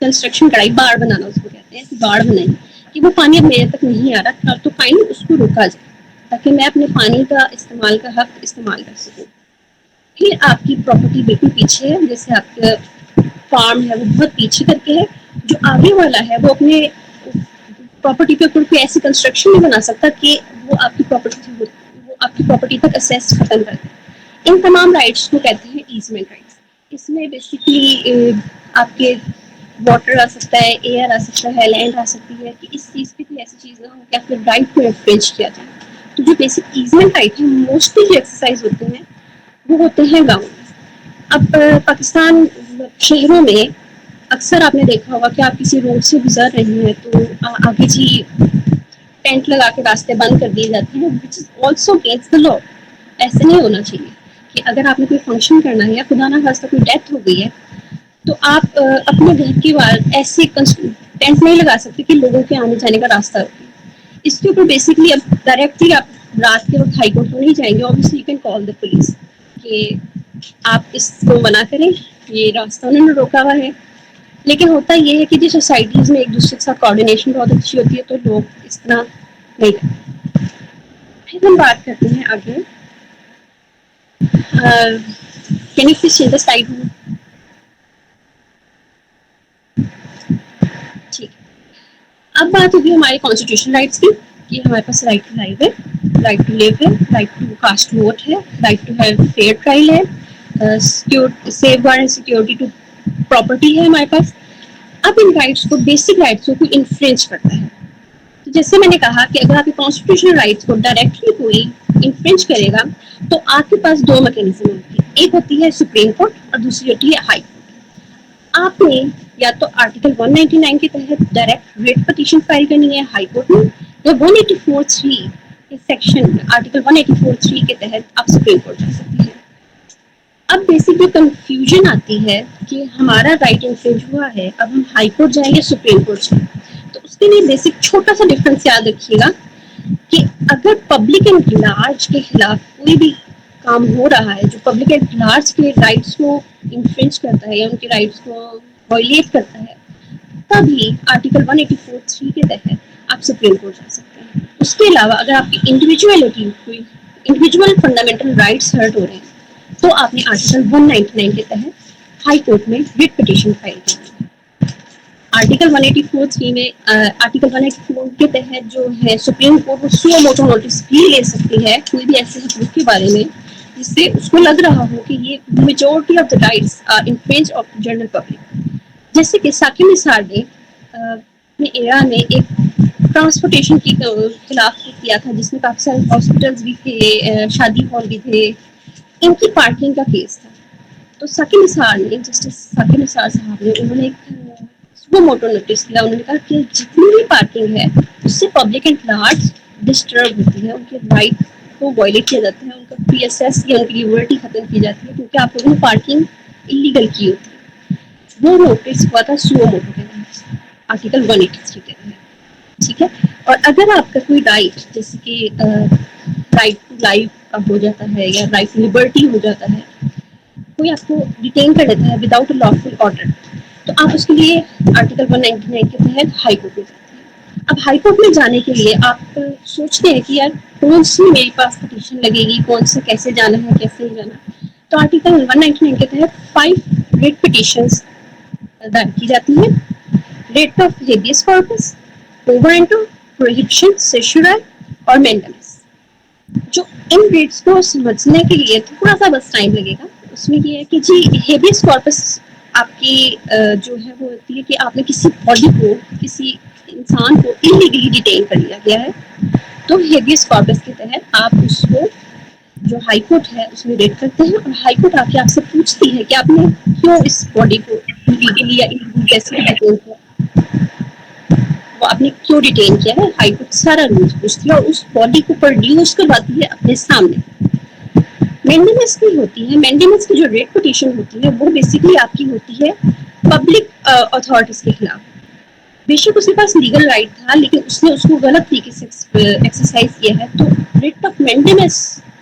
کنسٹرکشن کرائی, باڑ بنانا اس کو کہتے ہیں, ایسی باڑ بنائی کہ وہ پانی اب میرے تک نہیں آ رہا, تو فائن اس کو روکا جائے تاکہ میں اپنے پانی کا استعمال کا حق استعمال کر سکوں. پھر آپ کی پراپرٹی بالکل پیچھے ہے, جیسے آپ کا فارم ہے وہ بہت پیچھے کر کے ہے, جو آگے والا ہے وہ اپنے پراپرٹی پہ کوئی ایسی کنسٹرکشن نہیں بنا سکتا کہ وہ آپ کی پراپرٹی تک اسیس ختم کر دے. ان تمام رائٹس کو کہتے ہیں ایزمنٹ رائٹس. اس میں بیسکلی آپ کے واٹر آ سکتا ہے, ایئر آ سکتا ہے, لینڈ آ سکتی ہے, کہ اس چیز پہ کوئی ایسی چیز نہ ہو کہ آپ کے رائٹ کو انفرنج کیا جائے. تو جو بیسک ایزمنٹ رائٹ ہے موسٹلی جو ایکسرسائز ہوتے ہیں وہ ہوتے ہیں گاؤں میں. اب پاکستان شہروں میں اکثر آپ نے دیکھا ہوگا کہ آپ کسی روڈ سے گزر رہی ہیں تو آگے جی ٹینٹ لگا کے راستے بند کر دیے جاتے ہیں, which is also against the law. ایسے نہیں ہونا چاہیے کہ اگر آپ نے کوئی فنکشن کرنا ہے یا خدا نہ خواستہ کوئی ڈیتھ ہو گئی ہے تو آپ اپنے گھر کے باہر ایسے ٹینٹ نہیں لگا سکتے کہ لوگوں کے آنے جانے کا راستہ رکے. اس کے اوپر بیسکلی اب ڈائریکٹلی آپ رات کے وقت ہائی کورٹ کو نہیں جائیں گے, obviously you can call the police کہ آپ اس کو منع کریں, یہ راستہ انہوں نے روکا ہوا ہے. لیکن ہوتا یہ ہے کہ جو سوسائٹیز میں ایک دوسرے کے ساتھ کوآرڈینیشن بہت اچھی ہوتی ہے, تو لوگ اس طرح نہیں کرتے. پھر ہم بات کرتے ہیں آگے, can you please change the slide. ٹھیک ہے, اب بات ہوگی ہمارے کانسٹیٹیوشن رائٹس کی کہ ہمارے پاس رائٹ ٹو لائف ہے, رائٹ ٹو لیو ہے, رائٹ ٹو کاسٹ ووٹ ہے, right to have fair trial ہے, safeguard and security to property ہے ہمارے پاس. اب ان رائٹس کو بیسک رائٹس کو انفرنج کرتا ہے. تو جیسے میں نے کہا کہ اگر آپ کے کانسٹیٹیوشنل رائٹس کو ڈائریکٹلی کوئی انفرنج کرے گا تو آپ کے پاس دو میکینزم ہوتی ہے, ایک ہوتی ہے سپریم کورٹ اور دوسری ہوتی ہے ہائی کورٹ. آپ نے یا تو آرٹیکل 199 کے تحت ڈائریکٹ ریٹ پٹیشن فائل کرنی ہے ہائی کورٹ میں, یا 184(3) سیکشن آرٹیکل 184(3) کے تحت آپ سپریم کورٹ جا سکتے ہیں. اب بیسک جو کنفیوژن آتی ہے کہ ہمارا رائٹ انفرنج ہوا ہے, اب ہم ہائی کورٹ جائیں گے سپریم کورٹ جائیں, تو اس کے لیے بیسک چھوٹا سا ڈفرینس یاد رکھیے گا کہ اگر پبلک اینڈ لارج کے خلاف کوئی بھی کام ہو رہا ہے جو پبلک اینڈ لارج کے رائٹس کو انفرینج کرتا ہے یا ان کے رائٹس کو وائلیٹ کرتا ہے, تبھی آرٹیکل 184(3) کے تحت آپ سپریم کورٹ جا سکتے ہیں. اس کے علاوہ اگر آپ کی انڈیویجویلٹی کوئی انڈیویجول فنڈامنٹل رائٹس ہرٹ ہو رہے ہیں تو آپ نے آرٹیکل 199 کے تحت ہائی کورٹ میں ریٹ پٹیشن فائل کرنا ہے. آرٹیکل 184(3) میں آرٹیکل 184 کے تحت جو ہے سپریم کورٹ وہ سو موٹو نوٹس بھی لے سکتی ہے کوئی بھی ایسے حقوق کے بارے میں جس سے اس کو لگ رہا ہو کہ یہ majority of the rights are infringe of general public. جیسے کہ ثاقب نثار نے اپنے ایرا میں ایک ٹرانسپورٹیشن کے خلاف کیا تھا جس میں کافی سارے ہاسپٹلس بھی تھے, شادی ہال بھی تھے, ان کی پارکنگ کا کیس تھا. تو ثاقب نثار نے جسٹس ثاقب نثار صاحب نے انہوں نے ایک وہ موٹو نوٹس دیا. انہوں نے کہا کہ جتنی بھی پارکنگ ہے اس سے پبلک اینڈ لارج ڈسٹرب ہوتی ہے, ان کے رائٹ کو وائلیٹ کیا جاتا ہے, ان کا پی ایس ایس یا ان کی لیبرٹی ختم کی جاتی ہے کیونکہ آپ لوگوں نے پارکنگ انلیگل کی ہوتی ہے. وہ نوٹس ہوا تھا سو موٹو کے تحت آرٹیکل 183 کے تحت. ٹھیک ہے, اور اگر آپ کا کوئی رائٹ جیسے کہ رائٹ ٹو لائف ہو جاتا ہے یا رائٹ ٹو لبرٹی ہو جاتا ہے, کوئی آپ کو ڈیٹین کر دیتا ہے وداؤٹ اے لافل آرڈر, تو آپ اس کے لیے آرٹیکل 199 کے تحت ہائی کورٹ میں جاتے ہیں. اب ہائی کورٹ میں جانے کے لیے آپ سوچتے ہیں کہ یار کون سی میرے پاس پٹیشن لگے گی, کون سے کیسے جانا ہے کیسے نہیں جانا. تو آرٹیکل 199 کے تحت 5 ریٹ پٹیشنز دائر کی جاتی ہیں. ریٹ آف ہیبیس کارپس, پرووینٹو, پروہبیشن, سیشورائے اور مینڈمس. جو ان ریٹس کو سمجھنے کے لیے تھوڑا سا بس ٹائم لگے گا. اس میں یہ ہے کہ جی ہیبیس کارپس آپ کی جو ہے وہ ہوتی ہے کہ آپ نے کسی باڈی کو کسی انسان کو انلیگلی ڈیٹین کر لیا گیا ہے, تو ہیبیس کارپس کے تحت آپ اس کو جو ہائی کورٹ ہے اس میں ریٹ کرتے ہیں, اور ہائی کورٹ آ کے آپ سے پوچھتی ہے کہ آپ نے کیوں اس باڈی کو لیگلی یا انلیگلی کیسے ڈیٹین کیا, وہ آپ نے کیوں ڈیٹین کیا ہے. ہائی کورٹ سارا رولز پوچھتی ہے اور اس باڈی کو پروڈیوس کرواتی ہے اپنے سامنے. مینڈیمس کی ہوتی ہے, مینڈیمس کی جو ریٹ پٹیشن ہوتی ہے وہ بیسیکلی آپ کی ہوتی ہے پبلک اتھارٹیز کے خلاف. بے شک اس کے پاس لیگل رائٹ تھا لیکن اس نے اس کو غلط طریقے سے ایکسرسائز کیا ہے, تو ریٹ آف مینڈیمس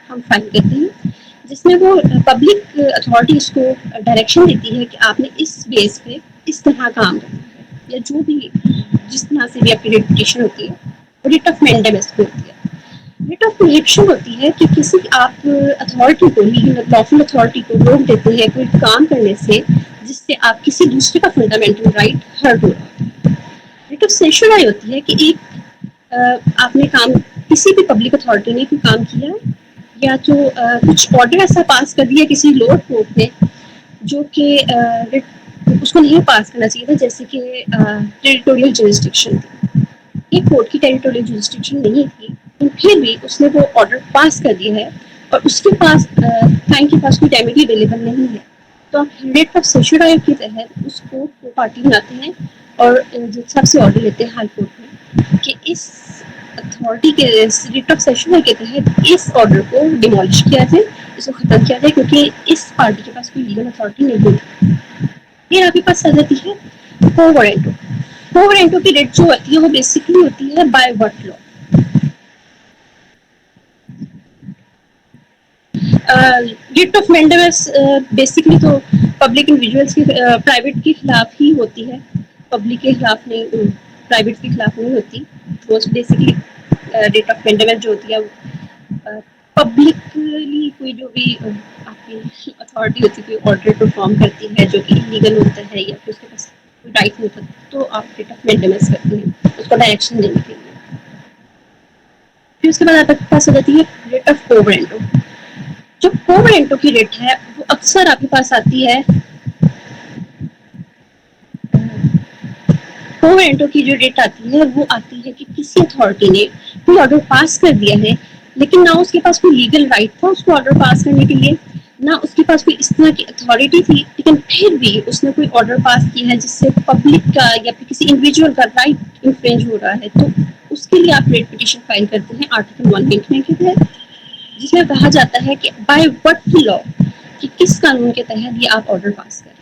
ہم فائل کرتے ہیں جس میں وہ پبلک اتھارٹیز کو ڈائریکشن دیتی ہے کہ آپ نے اس بیس پہ اس طرح کام کرنا ہے, یا جو بھی جس طرح سے بھی آپ کی ریٹ پٹیشن ہوتی ہے ریٹ آف مینڈیمس پہ ہوتی ہے. ریٹ آف پروہبیشن ہوتی ہے کہ کسی آپ اتھارٹی کو لافل اتھارٹی کو روک دیتے ہیں کوئی کام کرنے سے جس سے آپ کسی دوسرے کا فنڈامنٹل رائٹ ہرٹ ہو رہا ہے. ریٹ آف سیشورائے ہوتی ہے کہ ایک آپ نے کام کسی بھی پبلک اتھارٹی نے کوئی کام کیا یا تو کچھ آرڈر ایسا پاس کر دیا کسی لوور کورٹ نے جو کہ اس کو نہیں پاس کرنا چاہیے تھا, جیسے کہ ٹیریٹوریل جورسڈکشن تھی. ایک کورٹ کی ٹیریٹوریل جورسڈکشن نہیں تھی پھر بھی اس نے وہ آرڈر پاس کر دیا ہے اور اس کے پاس ٹائم کے پاس کوئی ریمیڈی اویلیبل نہیں ہے, تو آپ ریٹ آف سیشورائے کے تحت اس کورٹ کو پارٹی بناتے ہیں اور سب سے آرڈر لیتے ہیں ہائی کورٹ میں کہ اس اتھارٹی کے ریٹ آف سیشورائے کے تحت اس آرڈر کو ڈیمولش کیا جائے, اس کو ختم کیا جائے کیونکہ اس پارٹی کے پاس کوئی لیگل اتھارٹی نہیں ہوتی. پھر آپ کے پاس آ جاتی ہے کو وارنٹو. کو وارنٹو کی ریٹ جو ہوتی ہے وہ بیسکلی ہوتی ہے by what law. Writ of mandamus basically تو پبلک انڈیویجولس کے پرائیویٹ کے خلاف ہی ہوتی ہے, پبلک کے خلاف نہیں, پرائیویٹ کے خلاف نہیں ہوتی. وہ بیسکلی ریٹ آف مینڈیمس جو ہوتی ہے پبلکلی کوئی جو بھی آپ کی اتھارٹی ہوتی ہے کوئی آرڈر پرفارم کرتی ہے جو کہ انلیگل ہوتا ہے یا پھر اس کے پاس کوئی رائٹ نہیں ہوتا, تو آپ ریٹ آف مینڈیمس کرتے ہیں اس کو ڈائریکشن دینے کے لیے. پھر اس کے بعد آپ کے پاس ہو جاتی ہے ریٹ آف کو وارنٹو. جو کو وارنٹو کی ریٹ ہے وہ اکثر آپ کے پاس آتی ہے, کو وارنٹو کی جو ریٹ آتی ہے وہ آتی ہے کہ کسی اتھارٹی نے کوئی آرڈر پاس کر دیا ہے لیکن نہ اس کے پاس کوئی لیگل رائٹ تھا اس کو آرڈر پاس کرنے کے لیے, نہ اس کے پاس کوئی اس طرح کی اتھارٹی تھی, لیکن پھر بھی اس نے کوئی آرڈر پاس کیا ہے جس سے پبلک کا یا پھر کسی انڈیویجول کا رائٹ انفرینج ہو رہا ہے, تو اس کے لیے آپ ریٹ پٹیشن فائل کرتے ہیں آرٹیکل 199 کے تحت, جس میں کہا جاتا ہے کہ بائی وٹ لا کہ کس قانون کے تحت یہ آپ آرڈر پاس کریں.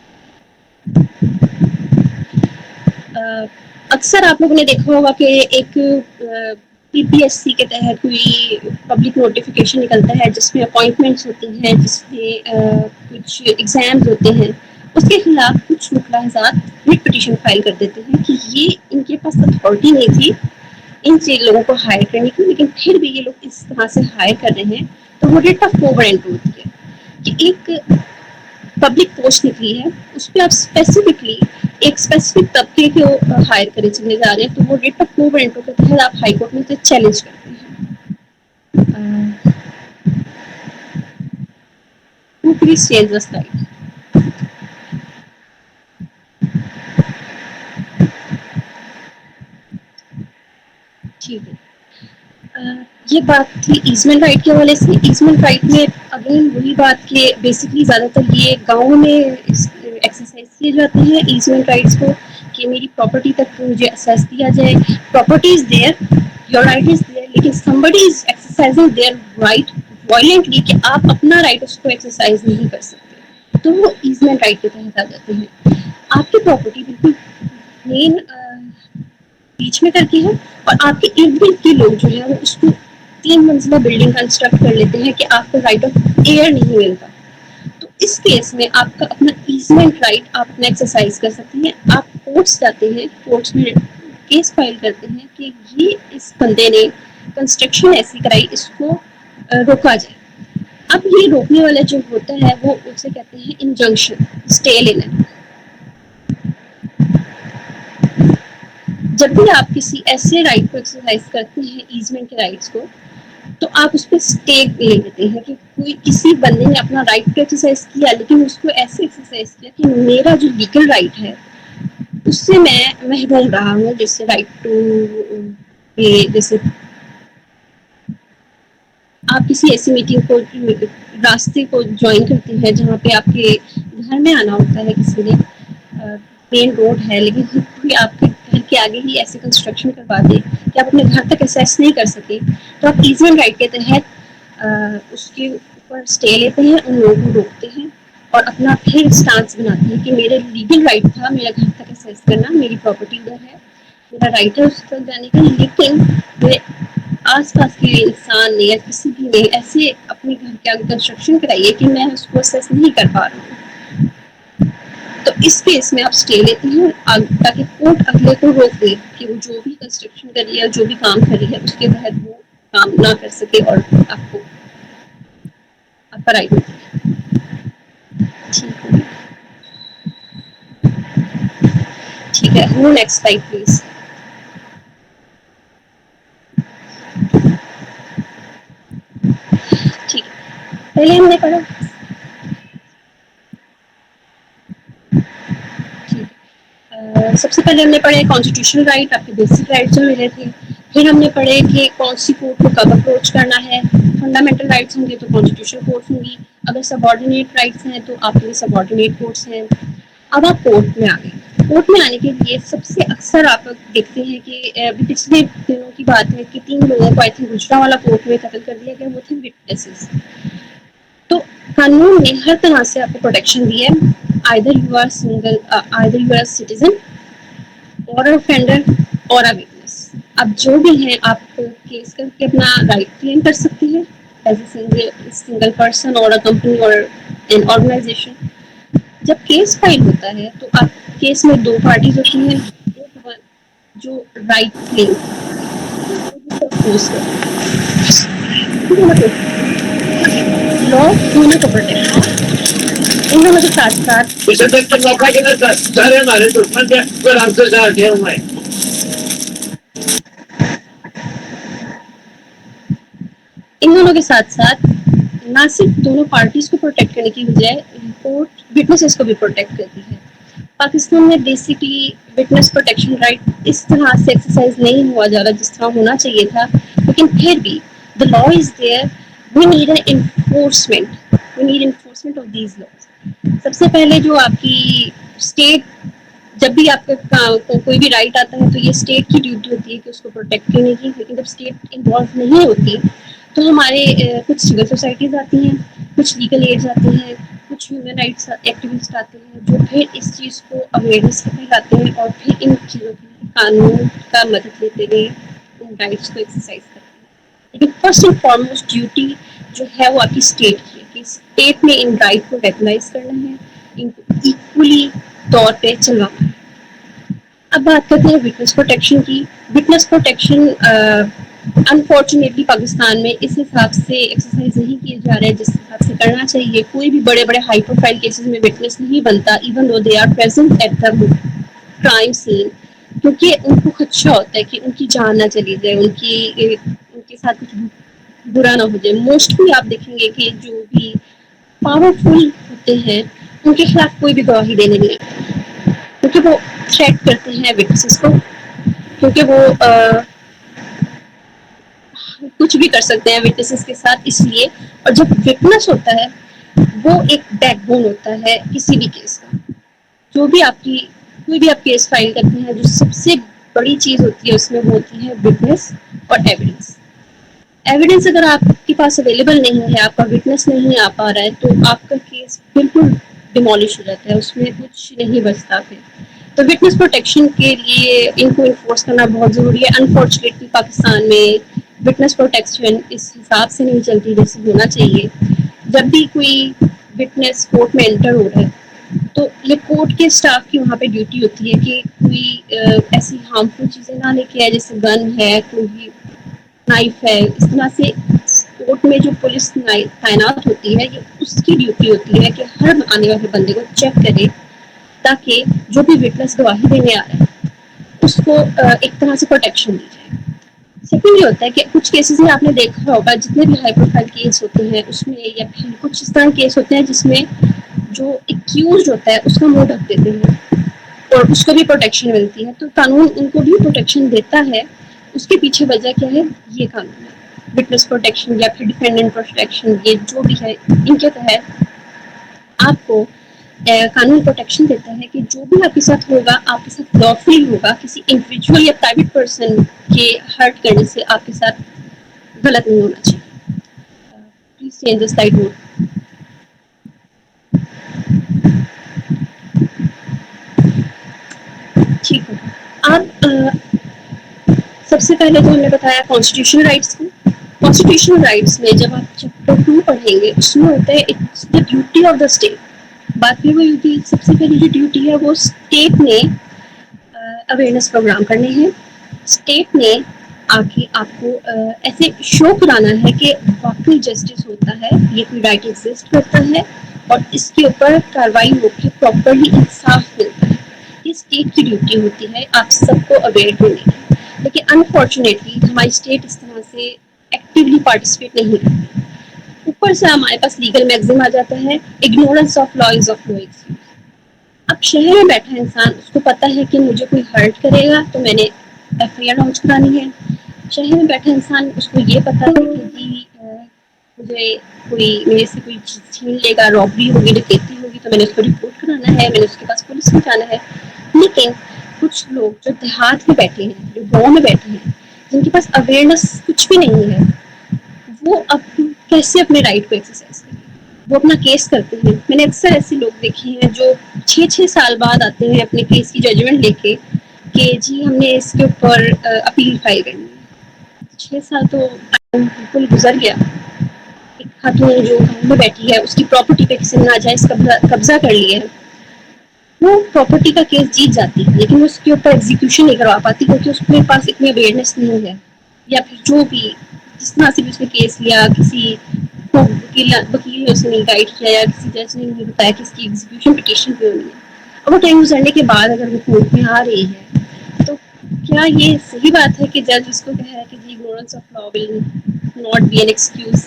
اکثر آپ لوگوں نے دیکھا ہوگا کہ ایک پی پی ایس سی کے تحت کوئی پبلک نوٹیفیکیشن نکلتا ہے جس میں اپوائنٹمنٹس ہوتی ہیں، جس میں کچھ ایگزامز ہوتے ہیں، اس کے خلاف کچھ ملاحظات ریٹ پٹیشن فائل کر دیتے ہیں کہ یہ ان کے پاس اتھارٹی نہیں تھی ان سے لوگوں کو ہائر کرنے کی، لیکن پھر بھی یہ لوگ اس طرح سے ہائر کر رہے ہیں. تو وہ ریٹ آف اوور اینٹر ہوتی ہے کہ ایک پبلک پوسٹ نکلی ہے، اس پہ آپ اسپیسیفکلی ایک اسپیسیفک طبقے کو ہائر کرے چلے جا رہے ہیں، تو وہ ریٹ آف اوور اینٹر کے تحت آپ ہائی کورٹ میں سے چیلنج کرتے ہیں. Please change the slide. ٹھیک ہے. یہ بات تھی ایزمنٹ رائٹ کے حوالے سے. ایزمنٹ رائٹ میں اگین وہی بات کہ بیسکلی زیادہ تر یہ گاؤں میں ایکسرسائز کیے جاتے ہیں ایزمنٹ رائٹس کو کہ میری پراپرٹی تک مجھے اسیس دیا جائے. Property is there, your right is there, لیکن somebody is exercising their right violently کہ آپ اپنا رائٹ اس کو ایکسرسائز نہیں کر سکتے، تو وہ ایزمنٹ رائٹ کے تحت آ جاتے ہیں. آپ کی پراپرٹی بالکل مین بیچ میں کر کے ہے اور آپ کے ارد گرد کے لوگ جو ہیں وہ اس کو 3 منزلہ بلڈنگ کنسٹرکٹ کر لیتے ہیں کہ آپ کو رائٹ آف ایئر نہیں ملتا. تو اس کیس میں آپ کا اپنا ایزمنٹ رائٹ آپ اپنا ایکسرسائز کر سکتے ہیں. آپ کورٹس جاتے ہیں، کورٹس میں کیس فائل کرتے ہیں کہ یہ اس بندے نے کنسٹرکشن ایسی کرائی، اس کو روکا جائے. اب یہ روکنے والا جو ہوتا ہے وہ اسے کہتے ہیں انجنکشن، اسٹے لینا. جب بھی آپ کسی ایسے رائٹ کو ایکسرسائز کرتے ہیں ایزمنٹ کے رائٹس کو، تو آپ اس پہ اسٹے لے لیتے ہیں کہ کوئی کسی بندے نے اپنا رائٹ کو ایکسرسائز کیا لیکن اس کو ایسے ایکسرسائز کیا کہ میرا جو لیگل رائٹ ہے اس سے میں محروم رہا ہوں. جیسے رائٹ ٹو، جیسے آپ کسی ایسی میٹنگ کو، راستے کو جوائن کرتے ہیں جہاں پہ آپ کے گھر میں آنا ہوتا ہے، کسی نے مین روڈ ہے لیکن کوئی آپ کے گھر کے آگے ہی ایسے کنسٹرکشن کروا دے کہ آپ اپنے گھر تک ایکسیس نہیں کر سکے، تو آپ ایزمنٹ رائٹ کے تحت اس کے اوپر اسٹے لیتے ہیں، ان لوگوں کو روکتے ہیں اور اپنا پھر اسٹانس بناتے ہیں کہ میرا لیگل رائٹ تھا میرا گھر تک ایکسیس کرنا، میری پراپرٹی ادھر ہے، میرا رائٹ ہے اس تک جانے کا، لیکن میرے آس پاس کے انسان نے یا کسی بھی نے ایسے اپنے گھر کے آگے کنسٹرکشن کرائی ہے کہ میں اس کو ایکسیس نہیں کر پا رہا ہوں. تو اس کیس میں آپ اسٹے لیتے ہیں تاکہ کورٹ اگلے کو روک دے کہ وہ جو بھی کنسٹرکشن کر رہی ہے جو بھی کام کر رہی ہے اس کے تحت وہ کام نہ کر سکے اور آپ کو آپ کا رائٹ ہوتا ہے. ٹھیک ہے، ٹھیک ہے. Next slide please. ٹھیک ہے، پہلے ہم نے پڑھا سب سے پہلے ہم نے پڑھے کانسٹیٹیوشنل رائٹ، آپ کے بیسک رائٹ جو ملے تھے. پھر ہم نے پڑھے کہ کون سی کورٹ کو کب اپروچ کرنا ہے. فنڈامنٹل رائٹس ہوں گے تو کانسٹیٹیوشنل کورٹس ہوں گی، اگر سب آرڈینیٹ رائٹس ہیں تو آپ کے لیے سب آرڈینیٹ کورٹس ہیں. اب آپ کورٹ میں آ گئے. کورٹ میں آنے کے لیے سب سے اکثر آپ دیکھتے ہیں کہ پچھلے دنوں کی بات ہے کہ 3 لوگوں کو آئی تھنک گجرانوالہ کورٹ میں قتل کر دیا گیا، وہ تھے وٹنسز. تو قانون نے ہر طرح سے آپ کو پروٹیکشن دی ہے. either you are single either you are a citizen or a offender or a witness. اب جو بھی ہیں آپ کیس کر کے اپنا رائٹ کلیم کر سکتے ہیں ایز اے سنگل پرسن اور کمپنی اور این آرگنائزیشن. جب کیس فائل ہوتا ہے تو آپ کیس میں 2 پارٹیز ہوتی ہیں، جو رائٹ کلیم لا دونوں کو پروٹیکٹ کرتا ہے. ان دونوں کے ساتھ ساتھ ان دونوں کے ساتھ ساتھ نہ صرف دونوں پارٹیز کو پروٹیکٹ کرنے کی بجائے کورٹ وٹنسز کو بھی پروٹیکٹ کرتی ہے. پاکستان میں بیسکلی وٹنس پروٹیکشن رائٹ اس طرح سے ایکسرسائز نہیں ہوا جا رہا جس طرح ہونا چاہیے تھا، لیکن پھر بھی the law is there, we need an enforcement, we need enforcement of these laws. سب سے پہلے جو آپ کی اسٹیٹ، جب بھی آپ کا کوئی بھی رائٹ آتا ہے تو یہ اسٹیٹ کی ڈیوٹی ہوتی ہے کہ اس کو پروٹیکٹ کرنے کی، لیکن جب اسٹیٹ انوالو نہیں ہوتی تو ہمارے کچھ سول سوسائٹیز آتی ہیں، کچھ لیگل ایڈز آتے ہیں، کچھ ہیومن رائٹس ایکٹیوسٹ آتے ہیں جو پھر اس چیز کو اویئرنیس پھیلاتے ہیں اور پھر ان چیزوں کی قانون کا مدد لیتے ہوئے ان رائٹس کو ایکسرسائز کرتے ہیں. لیکن فرسٹ اینڈ فارموسٹ ڈیوٹی جو ہے وہ آپ کی اسٹیٹ کی ہے کہ اسٹیٹ میں ان رائٹ کو ریکگنائز کرنا ہے, ان کو ایکولی طور پہ چلانا ہے. اب بات کرتے ہیں وٹنس پروٹیکشن کی. وٹنس پروٹیکشن انفارچونیٹلی پاکستان میں اس حساب سے ایکسرسائز نہیں کیا جا رہا ہے جس حساب سے کرنا چاہیے. کوئی بھی بڑے بڑے ہائی پروفائل کیسز میں وٹنس نہیں بنتا even though they are present at the crime scene, کیونکہ ان کو خدشہ ہوتا ہے کہ ان کی جان نہ چلی جائے, ان کے ساتھ کچھ برا نہ ہو جائے. موسٹلی آپ دیکھیں گے کہ جو بھی پاورفل ہوتے ہیں ان کے خلاف کوئی بھی گواہی دینے نہیں آتا کیونکہ وہ تھریٹ کرتے ہیں وٹنسز کو, کیونکہ وہ کچھ بھی کر سکتے ہیں وٹنسز کے ساتھ. اس لیے اور جب وٹنس ہوتا ہے وہ ایک بیک بون ہوتا ہے کسی بھی کیس کا. جو بھی آپ کی کوئی بھی آپ کیس فائل کرتے ہیں جو سب سے بڑی چیز ہوتی ہے اس میں وہ ہوتی ہے وٹنس اور ایویڈنس. ایویڈنس اگر آپ کے پاس اویلیبل نہیں ہے, آپ کا وٹنس نہیں آ پا رہا ہے, تو آپ کا کیس بالکل ڈیمالش ہو جاتا ہے, اس میں کچھ نہیں بچتا پھر. تو وٹنس پروٹیکشن کے لیے ان کو انفورس کرنا بہت ضروری ہے. انفارچونیٹلی پاکستان میں وٹنس پروٹیکشن اس حساب سے نہیں چلتی جیسے ہونا چاہیے. جب بھی کوئی وٹنس کورٹ میں انٹر ہو رہا ہے تو یہ کورٹ کے اسٹاف کی وہاں پہ ڈیوٹی ہوتی ہے کہ کوئی ایسی ہارمفل چیزیں نہ لے کے آئے جیسے گن ہے, کوئی نائف ہے. اس طرح سے کورٹ میں جو پولیس تعینات ہوتی ہے یہ اس کی ڈیوٹی ہوتی ہے کہ ہر آنے والے بندے کو چیک کرے تاکہ جو بھی وٹنس گواہی دینے آ رہا ہے اس کو ایک طرح سے پروٹیکشن دی جائے. سیکنڈ یہ ہوتا ہے کہ کچھ کیسز میں آپ نے دیکھا ہوگا جتنے بھی ہائی پروفائل کیس ہوتے ہیں اس میں یا پھر کچھ اس طرح کیس ہوتے ہیں جس میں جو ایکیوزڈ ہوتا ہے اس کا منہ ڈھک دیتے ہیں اور اس کو بھی پروٹیکشن ملتی ہے. تو قانون ان کو بھی پروٹیکشن دیتا ہے. اس کے پیچھے وجہ کیا ہے, یہ قانون ہے وٹنس پروٹیکشن یا پھر ڈیفینڈنٹ پروٹیکشن. یہ جو بھی ہے ان کے تحت آپ کو قانون پروٹیکشن دیتا ہے کہ جو بھی آپ کے ساتھ ہوگا آپ کے ساتھ لافلی ہوگا. کسی انڈیویجول یا پرائیویٹ پرسن کے ہرٹ کرنے سے آپ کے ساتھ غلط نہیں ہونا چاہیے. Please change the slide mode. ٹھیک ہے, آپ سب سے پہلے تو ہم نے بتایا کانسٹیٹیوشنل رائٹس کو. کانسٹیٹیوشنل رائٹس میں جب آپ چیپٹر 2 پڑھیں گے اس میں ہوتا ہے it's the duty of the state. بات یہ ہوئی ہوتی سب سے پہلی جو ڈیوٹی ہے وہ اسٹیٹ نے اویئرنیس پروگرام کرنے ہیں. اسٹیٹ نے آ کے آپ کو ایسے شو کرانا ہے کہ واقعی جسٹس ہوتا ہے, یہ کوئی رائٹ ایگزسٹ کرتا ہے اور اس کے اوپر کارروائی ہو کے پراپرلی انصاف ملتا ہے. یہ اسٹیٹ کی ڈیوٹی ہوتی ہے آپ سب کو اویئر ہونے کی. لیکن انفارچونیٹلی ہماری اسٹیٹ اس طرح سے ایکٹیولی پارٹیسپیٹ نہیں کرتی. اوپر سے ہمارے پاس لیگل میگزم آ جاتا ہے ignorance of law is of no excuse. اب شہر میں بیٹھا انسان اس کو پتا ہے کہ مجھے کوئی ہرٹ کرے گا تو میں نے ایف آئی آر لانچ کرانی ہے. شہر میں بیٹھا انسان اس کو یہ پتا ہے کہ جی مجھے کوئی میرے سے کوئی چیز چھین لے گا, رابری ہوگی, ڈکیتی ہوگی, تو میں نے اس کو رپورٹ کرانا ہے, میں نے اس کے پاس پولیس میں جانا ہے. لیکن کچھ لوگ جو دیہات میں بیٹھے ہیں, جو گاؤں میں بیٹھے ہیں, جن کے پاس اویئرنیس کچھ بھی نہیں ہے, وہ اب کیسے اپنے رائٹ کو ایکسرسائز کریں. وہ اپنا کیس کرتے ہیں. میں نے اکثر ایسے لوگ دیکھے ہیں جو 6 سال بعد آتے ہیں اپنے کیس کی ججمنٹ لے کے کہ جی ہم نے اس کے اوپر اپیل فائل کرنی ہے. 6 سال تو بالکل گزر گیا. ایک خاتون جو گھر میں بیٹھی ہے اس کی پراپرٹی پہ کسی نے ناجائز قبضہ کر لیا ہے, وہ پراپرٹی کا کیس جیت جاتی ہے لیکن اس کے اوپر ایگزیکیوشن نہیں کروا پاتی کیونکہ اس کے پاس اتنی اویئرنیس نہیں ہے. یا پھر جو بھی جس طرح سے بھی اس نے کیس لیا, کسی وکیل نے اسے نہیں گائیڈ کیا یا کسی جج نے نہیں بتایا کہ اس کی ایگزیکیوشن پٹیشن پہ ہونی ہے. اور وہ ٹائم گزرنے کے بعد اگر وہ کورٹ میں آ رہی ہے تو کیا یہ صحیح بات ہے کہ جج اس کو کہہ رہا ہے کہ جی ignorance of law will not be an excuse.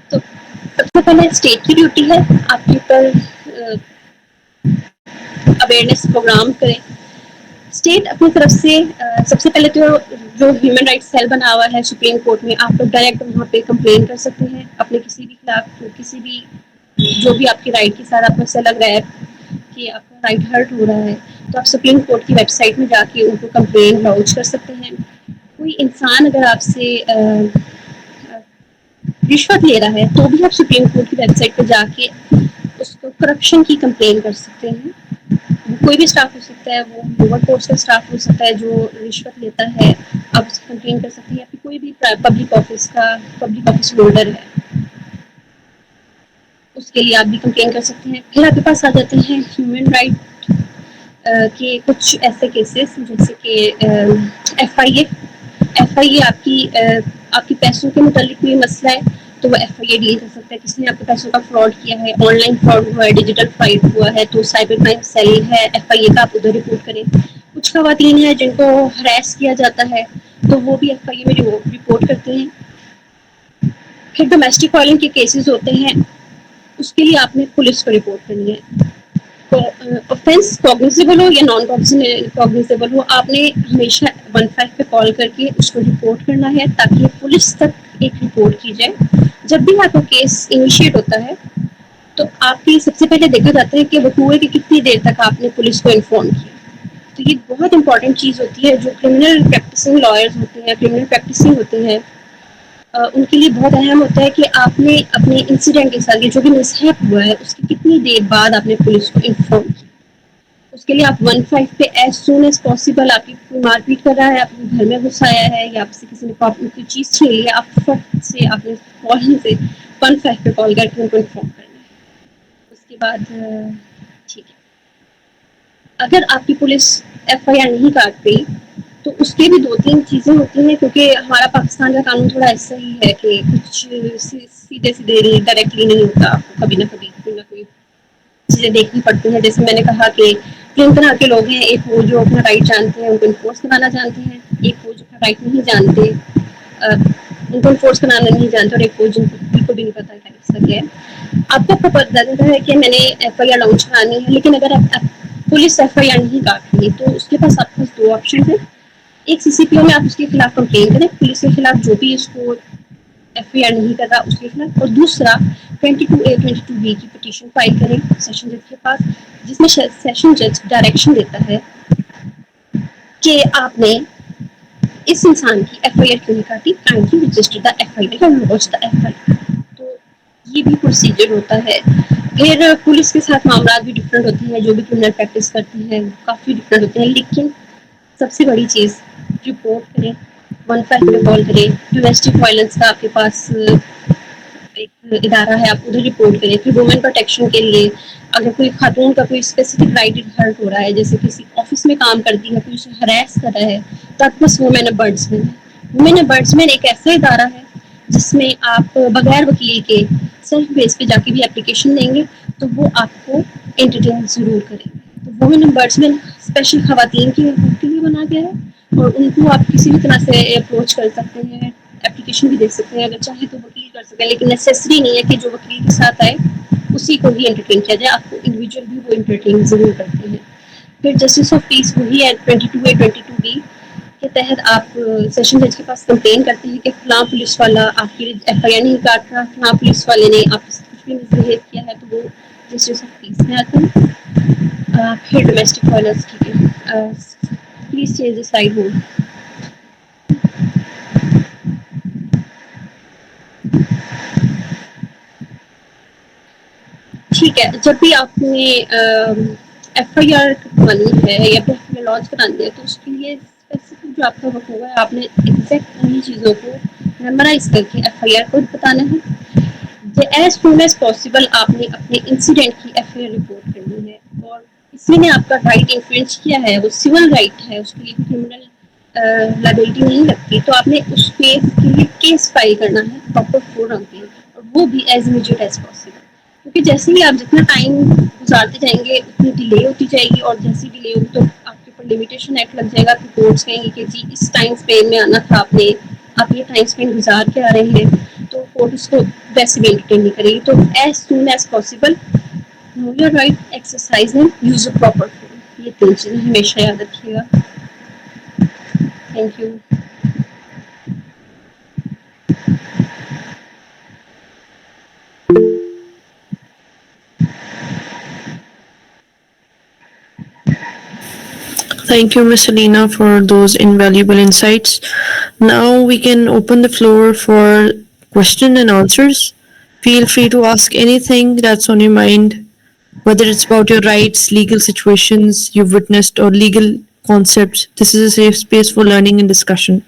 تو سب سے پہلے اسٹیٹ کی ڈیوٹی ہے آپ کے اوپر اویئرنیس پروگرام کریں. اسٹیٹ اپنی طرف سے سب سے پہلے تو جو ہیومن رائٹس سیل بنا ہوا ہے سپریم کورٹ میں, آپ لوگ ڈائریکٹ وہاں پہ کمپلین کر سکتے ہیں اپنے کسی بھی خلاف, کسی بھی جو بھی آپ کے رائٹ کے ساتھ آپ کو ایسا لگ رہا ہے کہ آپ کا رائٹ ہرٹ ہو رہا ہے تو آپ سپریم کورٹ کی ویب سائٹ میں جا کے ان کو کمپلین لاؤنچ کر سکتے ہیں. کوئی انسان اگر آپ سے رشوت لے رہا ہے تو بھی آپ سپریم کورٹ کی ویب سائٹ پہ جا کے اس کو کرپشن کی کمپلین کر سکتے ہیں. کوئی بھی اسٹاف ہو سکتا ہے, وہ لوور فورس کا اسٹاف ہو سکتا ہے جو رشوت لیتا ہے, آپ اس کو کمپلین کر سکتے ہیں, یا پھر کوئی بھی پبلک آفس ہولڈر ہے اس کے لیے آپ بھی کمپلین کر سکتے ہیں. پھر آپ کے پاس آ جاتے ہیں ہیومن رائٹ کے کچھ ایسے کیسز, جیسے کہ ایف آئی اے آپ کی پیسوں کے متعلق کوئی مسئلہ ہے تو وہ ایف آئی اے ڈیل کر سکتا ہے. کسی نے آپ کے پیسوں کا فراڈ کیا ہے, آن لائن فراڈ ہوا ہے, ڈیجیٹل فراڈ ہوا ہے, تو سائبر کرائم سیل ہے, ایف آئی اے کا آپ ادھر رپورٹ کریں. کچھ خواتین ہیں جن کو ہراس کیا جاتا ہے تو وہ بھی ایف آئی اے میں رپورٹ کرتے ہیں. پھر ڈومیسٹک وائلنس کے کیسز ہوتے ہیں, اس کے لیے آپ نے پولیس کو رپورٹ کرنی ہے. آفینس کوگنیزیبل ہو یا نان کوگنیزیبل ہو, آپ نے ہمیشہ 15 پہ کال کر کے اس کو رپورٹ کرنا ہے تاکہ پولیس تک ایک رپورٹ کی جائے. جب بھی آپ کا کیس انیشیٹ ہوتا ہے تو آپ کی سب سے پہلے دیکھا جاتا ہے کہ وہ ہوئے کہ کتنی دیر تک آپ نے پولیس کو انفارم کیا. تو یہ بہت امپورٹنٹ چیز ہوتی ہے. جو کرمنل پریکٹسنگ لائرز ہوتے ہیں, کرمنل پریکٹسنگ ہوتے ہیں, ان کے لیے بہت اہم ہوتا ہے کہ آپ نے اپنے انسیڈنٹ کے ساتھ جو بھی مسہیپ ہوا ہے اس کی کتنی دیر بعد آپ نے پولیس کو انفارم کیا. اس کے لیے آپ 15 پہ ایز سون ایز پاسبل, آپ کی کوئی مار پیٹ کر رہا ہے, آپ کے گھر میں گھس آیا ہے, یا آپ سے کسی نے کوئی چیز چھین لی ہے, آپ فٹ سے آپ نے کال سے 15 پہ کال کر کے ان کو انفارم کرنا ہے. اس کے بعد ٹھیک ہے, اگر آپ کی پولیس ایف آئی آر نہیں کاٹتی تو اس کے بھی 2-3 چیزیں ہوتی ہیں, کیونکہ ہمارا پاکستان کا قانون تھوڑا ایسا ہی ہے کہ کچھ سیدھے ڈائریکٹلی نہیں ہوتا. آپ کو کبھی نہ کبھی کوئی نہ کوئی چیزیں دیکھنی پڑتی ہیں. جیسے میں نے کہا کہ 3 طرح کے لوگ ہیں, ایک وہ جو اپنا رائٹ جانتے ہیں, ان کو انفورس کرانا جانتے ہیں, ایک وہ جو اپنا رائٹ نہیں جانتے, ان کو انفورس کرانا نہیں جانتے, اور ایک وہ جن کو بھی نہیں پتا کیا مقصد ہے. آپ کو پتہ ہے کہ میں نے ایف آئی آر لانچ کرانی ہے, لیکن اگر آپ پولیس ایف آئی آر نہیں کاٹ رہی ہے تو اس کے پاس آپ کے پاس 2 آپشن ہیں. ایک سی سی پی او میں آپ اس کے خلاف کمپلین کریں, پولیس کے خلاف جو بھی اس کو ایف آئی آر نہیں کر رہا اس کے خلاف, اور دوسرا 22A 22B کی پٹیشن فائل کریں سیشن جج کے پاس, جس میں سیشن جج ڈائریکشن دیتا ہے کہ آپ نے اس انسان کی ایف آئی آر کیوں نہیں کاٹی, kindly register the F I R یا lodge the F I are. تو یہ بھی پروسیجر ہوتا ہے. پھر پولیس کے ساتھ معاملات بھی ڈفرینٹ ہوتے ہیں, جو بھی کرمنل پریکٹس کرتے ہیں کافی ڈفرینٹ ہوتے ہیں, لیکن سب سے بڑی چیز رپورٹ کریں, 15 پہ کال کریں. ڈومیسٹک وائلنس کا آپ کے پاس ایک ادارہ ہے, آپ ادھر رپورٹ کریں. پھر وومن پروٹیکشن کے لیے اگر کوئی خاتون کا کوئی اسپیسیفک رائٹ ہرٹ ہو رہا ہے, جیسے کسی آفس میں کام کرتی ہے, کوئی اسے ہراس کر رہا ہے, تو آپ کے پاس وومن امبرڈسمین ہے. وومن امبرڈسمین ایک ایسا ادارہ ہے جس میں آپ بغیر وکیل کے سیلف بیس پہ جا کے بھی اپلیکیشن دیں گے تو وہ آپ کو انٹرٹین ضرور کریں گے. تو وومن امبرڈسمین اسپیشل خواتین کے حقوق کے لیے بنا گیا ہے, اور ان کو آپ کسی بھی طرح سے اپروچ کر سکتے ہیں, اپلیکیشن بھی دے سکتے ہیں. اگر چاہیں تو وکیل کر سکتے ہیں, لیکن نیسیسری نہیں ہے کہ جو وکیل کے ساتھ آئے اسی کو ہی انٹرٹین کیا جائے, آپ کو انڈیویجول بھی وہ انٹرٹین ضرور کرتے ہیں. پھر جسٹس آف پیس وہی ہے 22A 22B کے تحت آپ سیشن جج کے پاس کمپلین کرتے ہیں کہ فلاں پولیس والا آپ کی ایف آئی آر نہیں کاٹ رہا, فلاں پولیس والے نے آپ سے کچھ بھی مسبہیو کیا ہے, تو وہ جسٹس آف پیس میں آتے ہیں. پھر ڈومیسٹک وائلنس, ٹھیک ہے, پلیز چینج دا سلائڈ ہو. ٹھیک ہے, جب بھی آپ نے ایف آئی آر کرانی ہے یا پھر لانچ کرانی ہے تو اس کے لیے اسپیسیفک جو آپ کا وقت ہوگا, آپ نے ایگزیکٹ انہیں چیزوں کو میمورائز کر کے ایف آئی آر کو بتانا ہے. ایز سون ایز پاسبل آپ نے اپنے انسیڈنٹ کی ایف آئی آر رپورٹ کرنی ہے, اور کسی نے آپ کا رائٹ انفرینچ کیا ہے, وہ سول رائٹ ہے, اس کے لیے کرمنل لائبلٹی نہیں لگتی, تو آپ نے اس کیس کے لیے کیس فائل کرنا ہے پراپر فورم پہ, اور وہ بھی ایز امیڈیٹ ایز پاسبل. کیونکہ جیسے ہی آپ جتنا ٹائم گزارتے جائیں گے اتنی ڈیلے ہوتی جائے گی, اور جیسی ڈیلے ہوگی تو آپ کے اوپر لمیٹیشن ایکٹ لگ جائے گا. کہ کورٹس کہیں گے کہ جی اس ٹائم اسپین میں آنا تھا, آپ یہ ٹائم اسپین گزار کے آ رہے ہیں, تو کورٹ اس کو ویسے بھی انٹرٹین نہیں کرے گی. تو as soon as possible know your right, exercise them, use a proper form. یہ 3 چیزیں ہمیشہ یاد رکھیے گا. Thank you. Thank you, Ms. Alina, for those invaluable insights. Now we can open the floor for question and answers. Feel free to ask anything that's on your mind. Whether it's about your rights, legal situations you've witnessed, or legal concepts, this is a safe space for learning and discussion.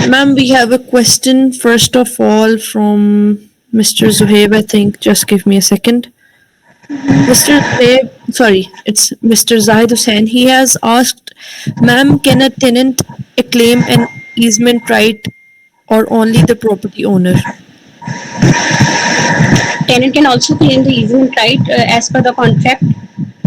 Ma'am, we have a question first of all from Mr. Zuhaib, I think. Just give me a second. Mr. Zuhaib, sorry, it's Mr. Zahid Hussain. He has asked, ma'am, can a tenant claim an easement right or only the property owner? Tenant can also claim the easement right as per the contract.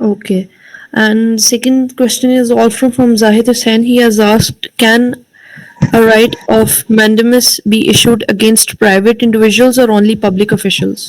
Okay. And second question is also from Zahid Hussain. He has asked, can a right of mandamus be issued against private individuals or only public officials?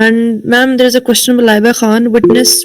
And ma'am, there is a question by Laiba Khan. Witness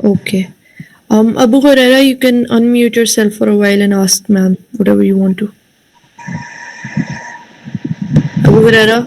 Okay. Abu Huraira, you can unmute yourself for a while and ask ma'am whatever you want to. Abu Huraira.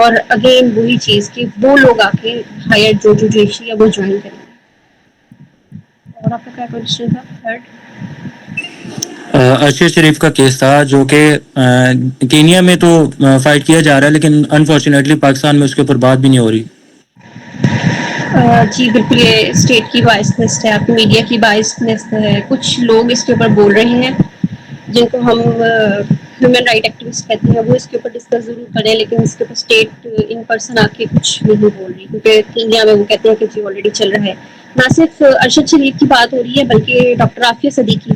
اور again وہی چیز کہ وہ لوگ آ کے higher جو جوشی ہے وہ جوائن کریں گے. اور آپ کا کیا کوشچن تھا تھرڈ؟ ارشد شریف کا کیس تھا جو کہ کینیا میں تو فائٹ کیا جا رہا ہے لیکن انفارچونیٹلی پاکستان میں اس کے اوپر بات بھی نہیں ہو رہی. جی بالکل، یہ اسٹیٹ کی بائسنس ہے، آپ کی میڈیا کی بائسنس ہے. کچھ لوگ اس کے اوپر بول رہے ہیں جن کو ہم ہیومن رائٹ ایکٹیوسٹ کہتے ہیں، وہ اس کے اوپر ڈسکس ضرور کریں لیکن اس کے اوپر اسٹیٹ ان پرسن آ کے کچھ نہیں بول رہی، کیونکہ انڈیا میں وہ کہتے ہیں کہ جی آلریڈی چل رہا ہے. نہ صرف ارشد شریف کی بات ہو رہی ہے بلکہ ڈاکٹر عافیہ صدیقی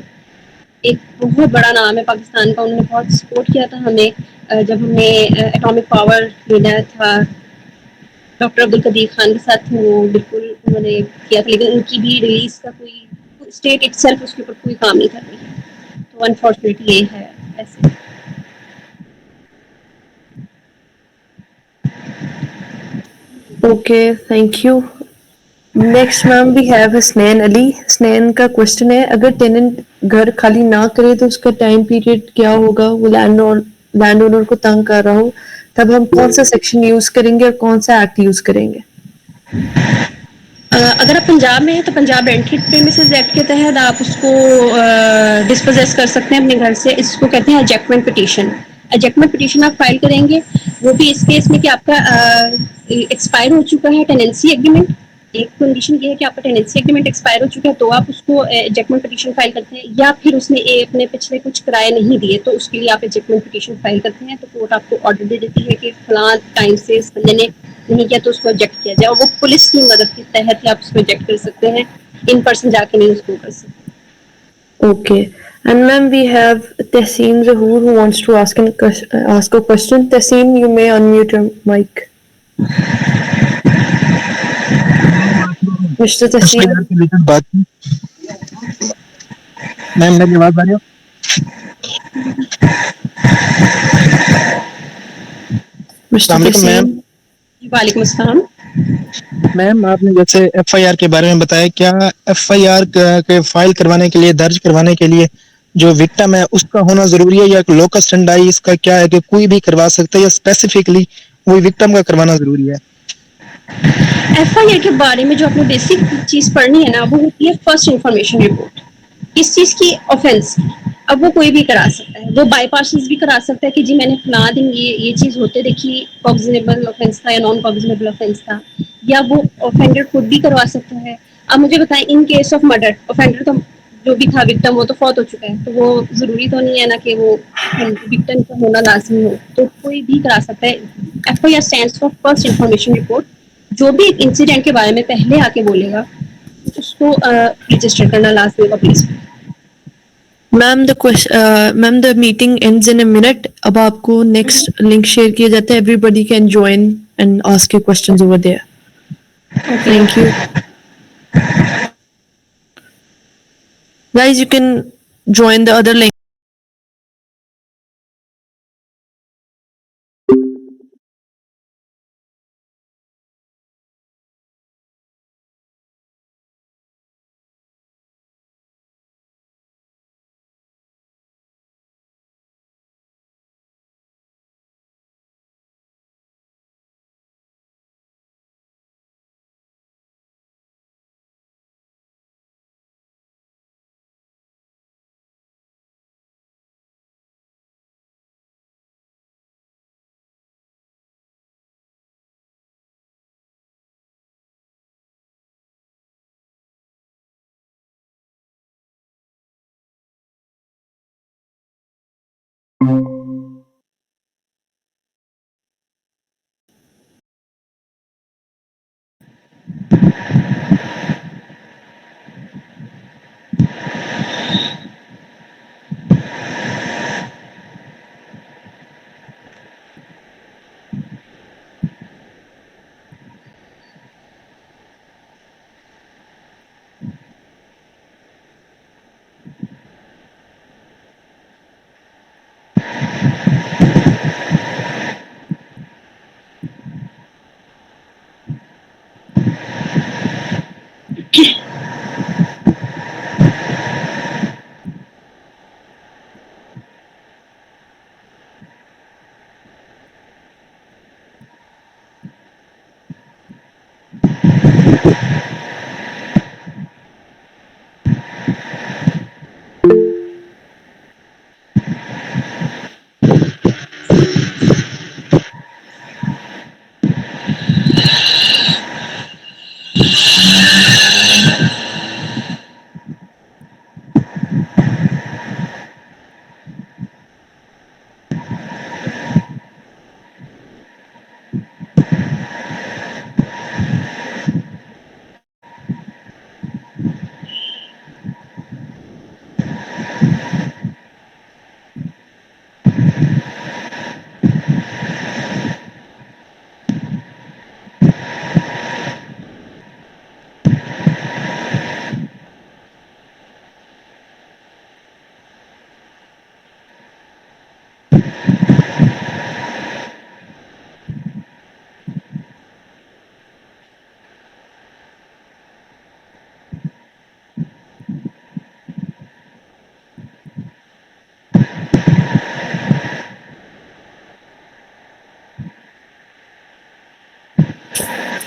ایک بہت بڑا نام ہے پاکستان کا. انہوں نے بہت سپورٹ کیا تھا ہمیں جب ہم نے اٹامک پاور لینا تھا ڈاکٹر عبدالقدیر خان کے ساتھ. وہ بالکل انہوں نے کیا تھا لیکن ان کی بھی ریلیز کا کوئی اسٹیٹ اٹ سیلف اس کے اوپر کوئی کام نہیں کر رہی ہے. تو انفارچونیٹلی یہ ہے ایسے. Okay, thank you. Next ma'am we have Hasnain Ali. Hasnain کا question ہے اگر ٹیننٹ گھر خالی نہ کرے تو اس کا ٹائم پیریڈ کیا ہوگا؟ وہ لینڈ اونر کو تنگ کر رہا ہو تب ہم کون سا سیکشن یوز کریں گے اور کون سا ایکٹ یوز کریں گے؟ اگر آپ پنجاب میں ہیں تو پنجاب رینٹڈ پریمیسز ایکٹ کے تحت آپ اس کو ڈسپوزیس کر سکتے ہیں اپنے گھر سے. اس کو کہتے ہیں ایجیکٹمنٹ پٹیشن. ایجیکٹمنٹ پٹیشن آپ فائل کریں گے، وہ بھی اس کیس میں کہ آپ کا ایکسپائر ہو چکا ہے ٹیننسی ایگریمنٹ. ایک کنڈیشن یہ ہے کہ آپ کا ٹیننسی ایگریمنٹ ایکسپائر ہو چکا ہے تو آپ اس کو ایجیکٹمنٹ پٹیشن فائل کرتے ہیں، یا پھر اس نے اپنے پچھلے کچھ کرائے نہیں دیے تو اس کے لیے آپ ایجیکٹمنٹ پٹیشن فائل کرتے ہیں. تو کورٹ آپ کو آرڈر دے دیتی ہے کہ فلاں ٹائم سے اس بندے نے نہیں کیا تو اس کو ایجیکٹ کیا جائے، اور وہ پولیس کی مدد کے تحت ہی آپ اس کو ایجیکٹ کر سکتے ہیں، ان پرسن جا کے نہیں اس کو کر سکتے. Okay. And ma'am, we have Tehseen Zahoor who wants to ask a question. Tehseen, you may unmute your mic. Mr. F I Tehseen. R کے ریلیٹڈ بات کی. میم میری آواز آ رہی ہے؟ Mr. السلام علیکم میم. Tehseen. وعلیکم السلام. میم آپ نے جیسے ایف آئی آر کے بارے میں بتایا، کیا ایف آئی آر کے فائل کروانے کے لیے، درج کروانے کے لیے جو وکٹم ہے اس کا ہونا ضروری ہے، یا لوکس ٹنڈائی اس کا کیا ہے کہ کوئی بھی کروا سکتا ہے، یا اسپیسیفکلی وہی وکٹم کا کروانا ضروری ہے؟ ایف آئی آر کے بارے میں جو آپ نے بیسک چیز پڑھنی ہے نا وہ ہوتی ہے فرسٹ انفارمیشن رپورٹ. اس چیز کی آفینس اب وہ کوئی بھی کرا سکتا ہے، وہ بائی پاسز بھی کرا سکتا ہے کہ جی میں نے فلاں دن یہ چیز ہوتے دیکھی، کاگزنیبل آفینس تھا یا نان کاگزنیبل آفینس تھا، یا وہ آفینڈر خود بھی کروا سکتا ہے. اب مجھے بتائیں ان کیس آف مرڈر آفینڈر تو جو بھی تھا وکٹم وہ تو فوت ہو چکا ہے، تو وہ ضروری تو نہیں ہے نا کہ وہ وکٹم کا ہونا لازمی ہو، تو کوئی بھی کرا سکتا ہے. F I R stands for first information report. جو بھی انسیڈنٹ کے بارے میں پہلے آ کے بولے گا اس کو رجسٹر کرنا لازمی ہوگا پولیس میں. Ma'am, the meeting ends in a minute. اب آپ کو next link share کیا جاتا ہے. Everybody can join and ask your questions over there. Thank you. Guys, you can join the other link.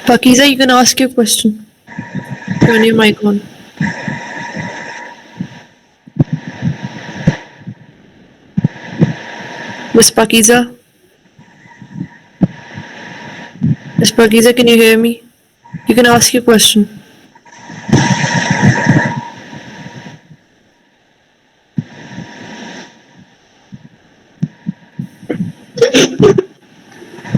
Pakiza, you can ask your question. Turn your mic on. Miss Pakiza? Miss Pakiza, can you hear me? You can ask your question.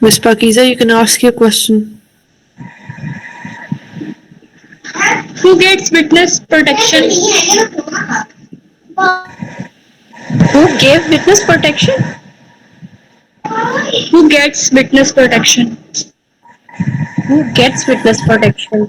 Miss Pakiza, you can ask your question. Who gets witness protection? Who gave witness protection? Who gets witness protection? Who gets witness protection?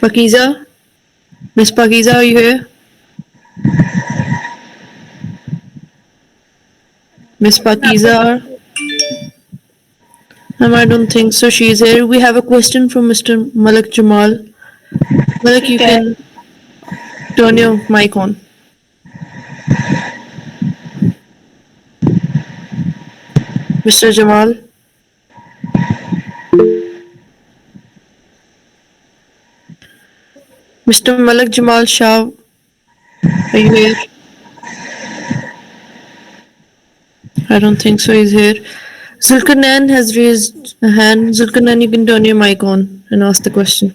Pakiza? Miss Pakiza, are you here? Miss Pakiza? I don't think so. She is here. We have a question from Mr. Malik Jamal. Malik, you Okay. can turn your mic on. Mr. Jamal? Mr. Malik Jamal Shah, are you here? I don't think so. He's here. Zulkarnain has raised a hand. Zulkarnain, you can turn your mic on and ask the question.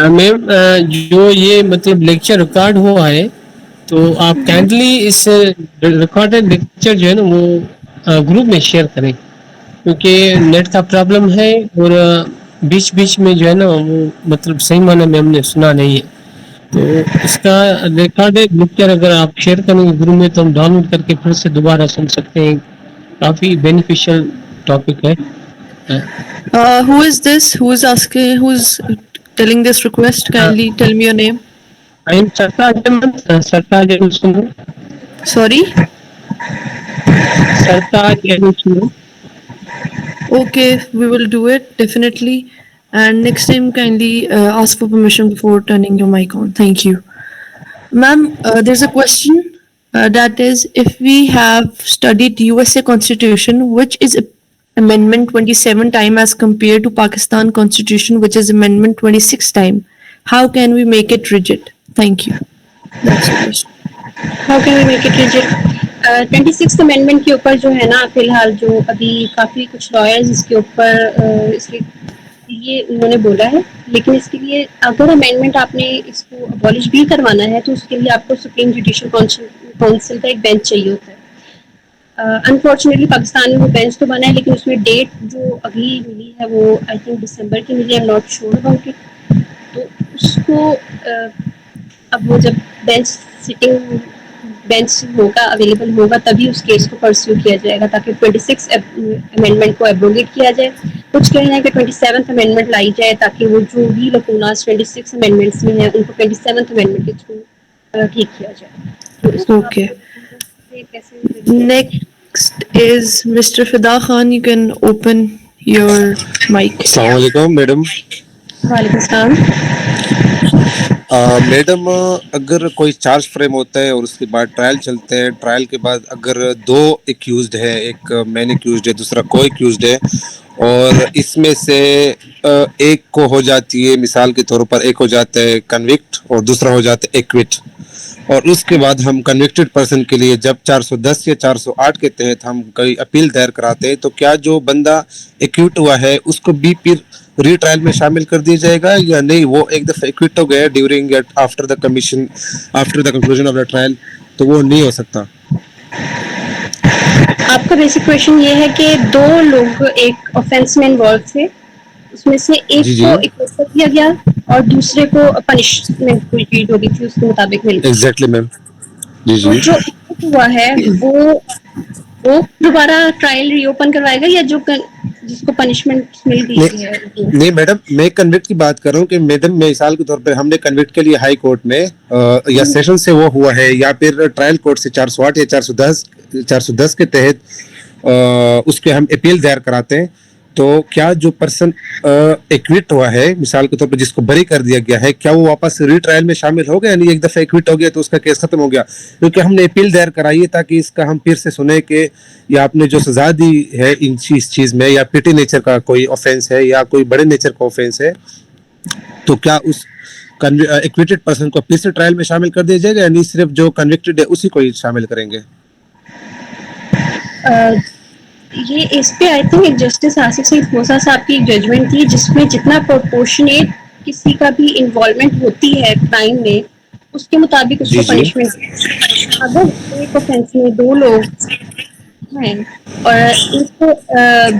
میم جو یہ مطلب lecture record ہوا ہے تو آپ kindly اس recorded lecture جو ہے نا وہ گروپ میں شیئر کریں کیونکہ نیٹ کا پرابلم ہے اور بیچ بیچ میں جو ہے نا وہ مطلب صحیح معنی میں ہم نے سنا نہیں ہے. تو اس کا ریکارڈیڈ لیکچر اگر آپ شیئر کریں گے گروپ میں تو ہم ڈاؤن لوڈ کر کے پھر سے دوبارہ سن سکتے ہیں. کافی بینیفیشیل ٹاپک ہے. Who is this? Who is asking? Who's telling this request? Kindly tell me your name. I am Sartaj Ahmed. Sartaj Ahmed. Sorry? Sartaj Ahmed. Okay, we will do it definitely. And next time, kindly ask for permission before turning your mic on. Thank you. Ma'am, there's a question that is, if we have studied USA Constitution, which is Amendment 27 time as compared to Pakistan Constitution, which is Amendment 26 time, how can we make it rigid? Thank you. That's the question. How can we make it rigid? 26th amendment کے اوپر جو ہے نا فی الحال جو ابھی کافی کچھ لائرز اس کے اوپر اس کے لیے انہوں نے بولا ہے، لیکن اس کے لیے اگر امینڈمنٹ آپ نے اس کو ابالش بھی کروانا ہے تو اس کے لیے آپ کو سپریم جوڈیشل کونسل کا ایک بینچ چاہیے ہوتا ہے. انفارچونیٹلی پاکستان میں وہ بینچ تو بنا ہے لیکن اس میں ڈیٹ جو اگلی ملی ہے وہ آئی تھنک دسمبر کی ملی ہے. Am not sure about it. تو اس کو اب وہ جب بینچ ہوگا اویلیبل ہوگا تبھی اس کیس کو پرسیو کیا جائے گا تاکہ 26 امینڈمنٹ کو ایبروگیٹ کیا جائے. کچھ کہہ رہے ہیں کہ 27th امینڈمنٹ لائی جائے تاکہ وہ جو بھی لکوناز 26 امینڈمنٹس میں ہیں ان کو 27th امینڈمنٹ کے تھرو ٹھیک کیا جائے. تو اس کو Okay. Next is Mr. Fida Khan. You can open your mic. السلام علیکم میڈم. وعلیکم السلام. میڈم اگر کوئی چارج فریم ہوتا ہے اور اس کے بعد ٹرائل چلتے ہیں، ٹرائل کے بعد اگر دو ایکیوزڈ ہے، ایک مین ایکیوزڈ ہے دوسرا کو ایکیوزڈ ہے، اور اس میں سے ایک کو ہو جاتی ہے مثال کے طور پر ایک ہو جاتا ہے کنوکٹ اور دوسرا ہو جاتا ہے ایکوٹ، اور اس کے بعد ہم کنوکٹڈ پرسن کے لیے جب 410 یا 408 کے تحت ہم کوئی اپیل دائر کراتے ہیں تو کیا جو بندہ ایکوٹ ہوا ہے اس کو بھی پھر ری ٹرائل میں شامل کر دیا جائے گا یا نہیں؟ وہ ایک دفعہ ایکوٹ ہو گیا during after the commission after the conclusion of the trial تو وہ نہیں ہو سکتا. آپ کا بیسک کویشچن یہ ہے کہ دو لوگ ایک آفینس میں انوالو تھے، اس میں سے ایک جی کو ایکوٹ کر دیا گیا اور دوسرے کو پنشمنٹ کوئی ٹریٹ ہو گئی تھی اس کے مطابق مل گئی. ایگزیکٹلی میم. جی تو جی. جو ایکوٹ ہوا ہے وہ دوبارہ ٹرائل ری اوپن کروائے گا یا جو جس کو پنشمنٹ مل گئی ہے؟ نہیں میڈم، میں کنوکٹ کی بات کر رہا ہوں کہ میڈم مثال کے طور پر ہم نے کنوکٹ کے لیے ہائی کورٹ میں یا سیشن سے وہ ہوا ہے یا پھر ٹرائل کورٹ سے 408 یا 410 کے تحت اس کے ہم اپیل دائر کراتے ہیں، تو کیا جو پرسن ایکوٹ ہوا ہے مثال کے طور پر جس کو بری کر دیا گیا ہے کیا وہ واپس ری ٹرائل میں شامل ہو گیا؟ یعنی ایک دفعہ ایکوٹ ہو گیا تو اس کا کیس ختم ہو گیا، کیونکہ ہم نے اپیل دائر کرائی ہے تاکہ اس کا ہم پھر سے سنیں کہ یا آپ نے جو سزا دی ہے اس چیز میں یا پیٹی نیچر کا کوئی آفینس ہے یا کوئی بڑے نیچر کا آفینس ہے، تو کیا اس ایکویٹڈ پرسن کو پھر سے ٹرائل میں شامل کر دیا جائے گا یعنی صرف جو کنوکٹڈ ہے اسی کو ہی شامل کریں گے؟ یہ اس پہ آئی تھنک جسٹس آصف سعید موسیٰ صاحب کی ایک ججمنٹ تھی جس میں جتنا پرپورشنیٹ کسی کا بھی انوالومنٹ ہوتی ہے کرائم میں اس کے مطابق اس کو پنشمنٹ. اگر ایک آفینس میں دو لوگ ہیں اور ایک کو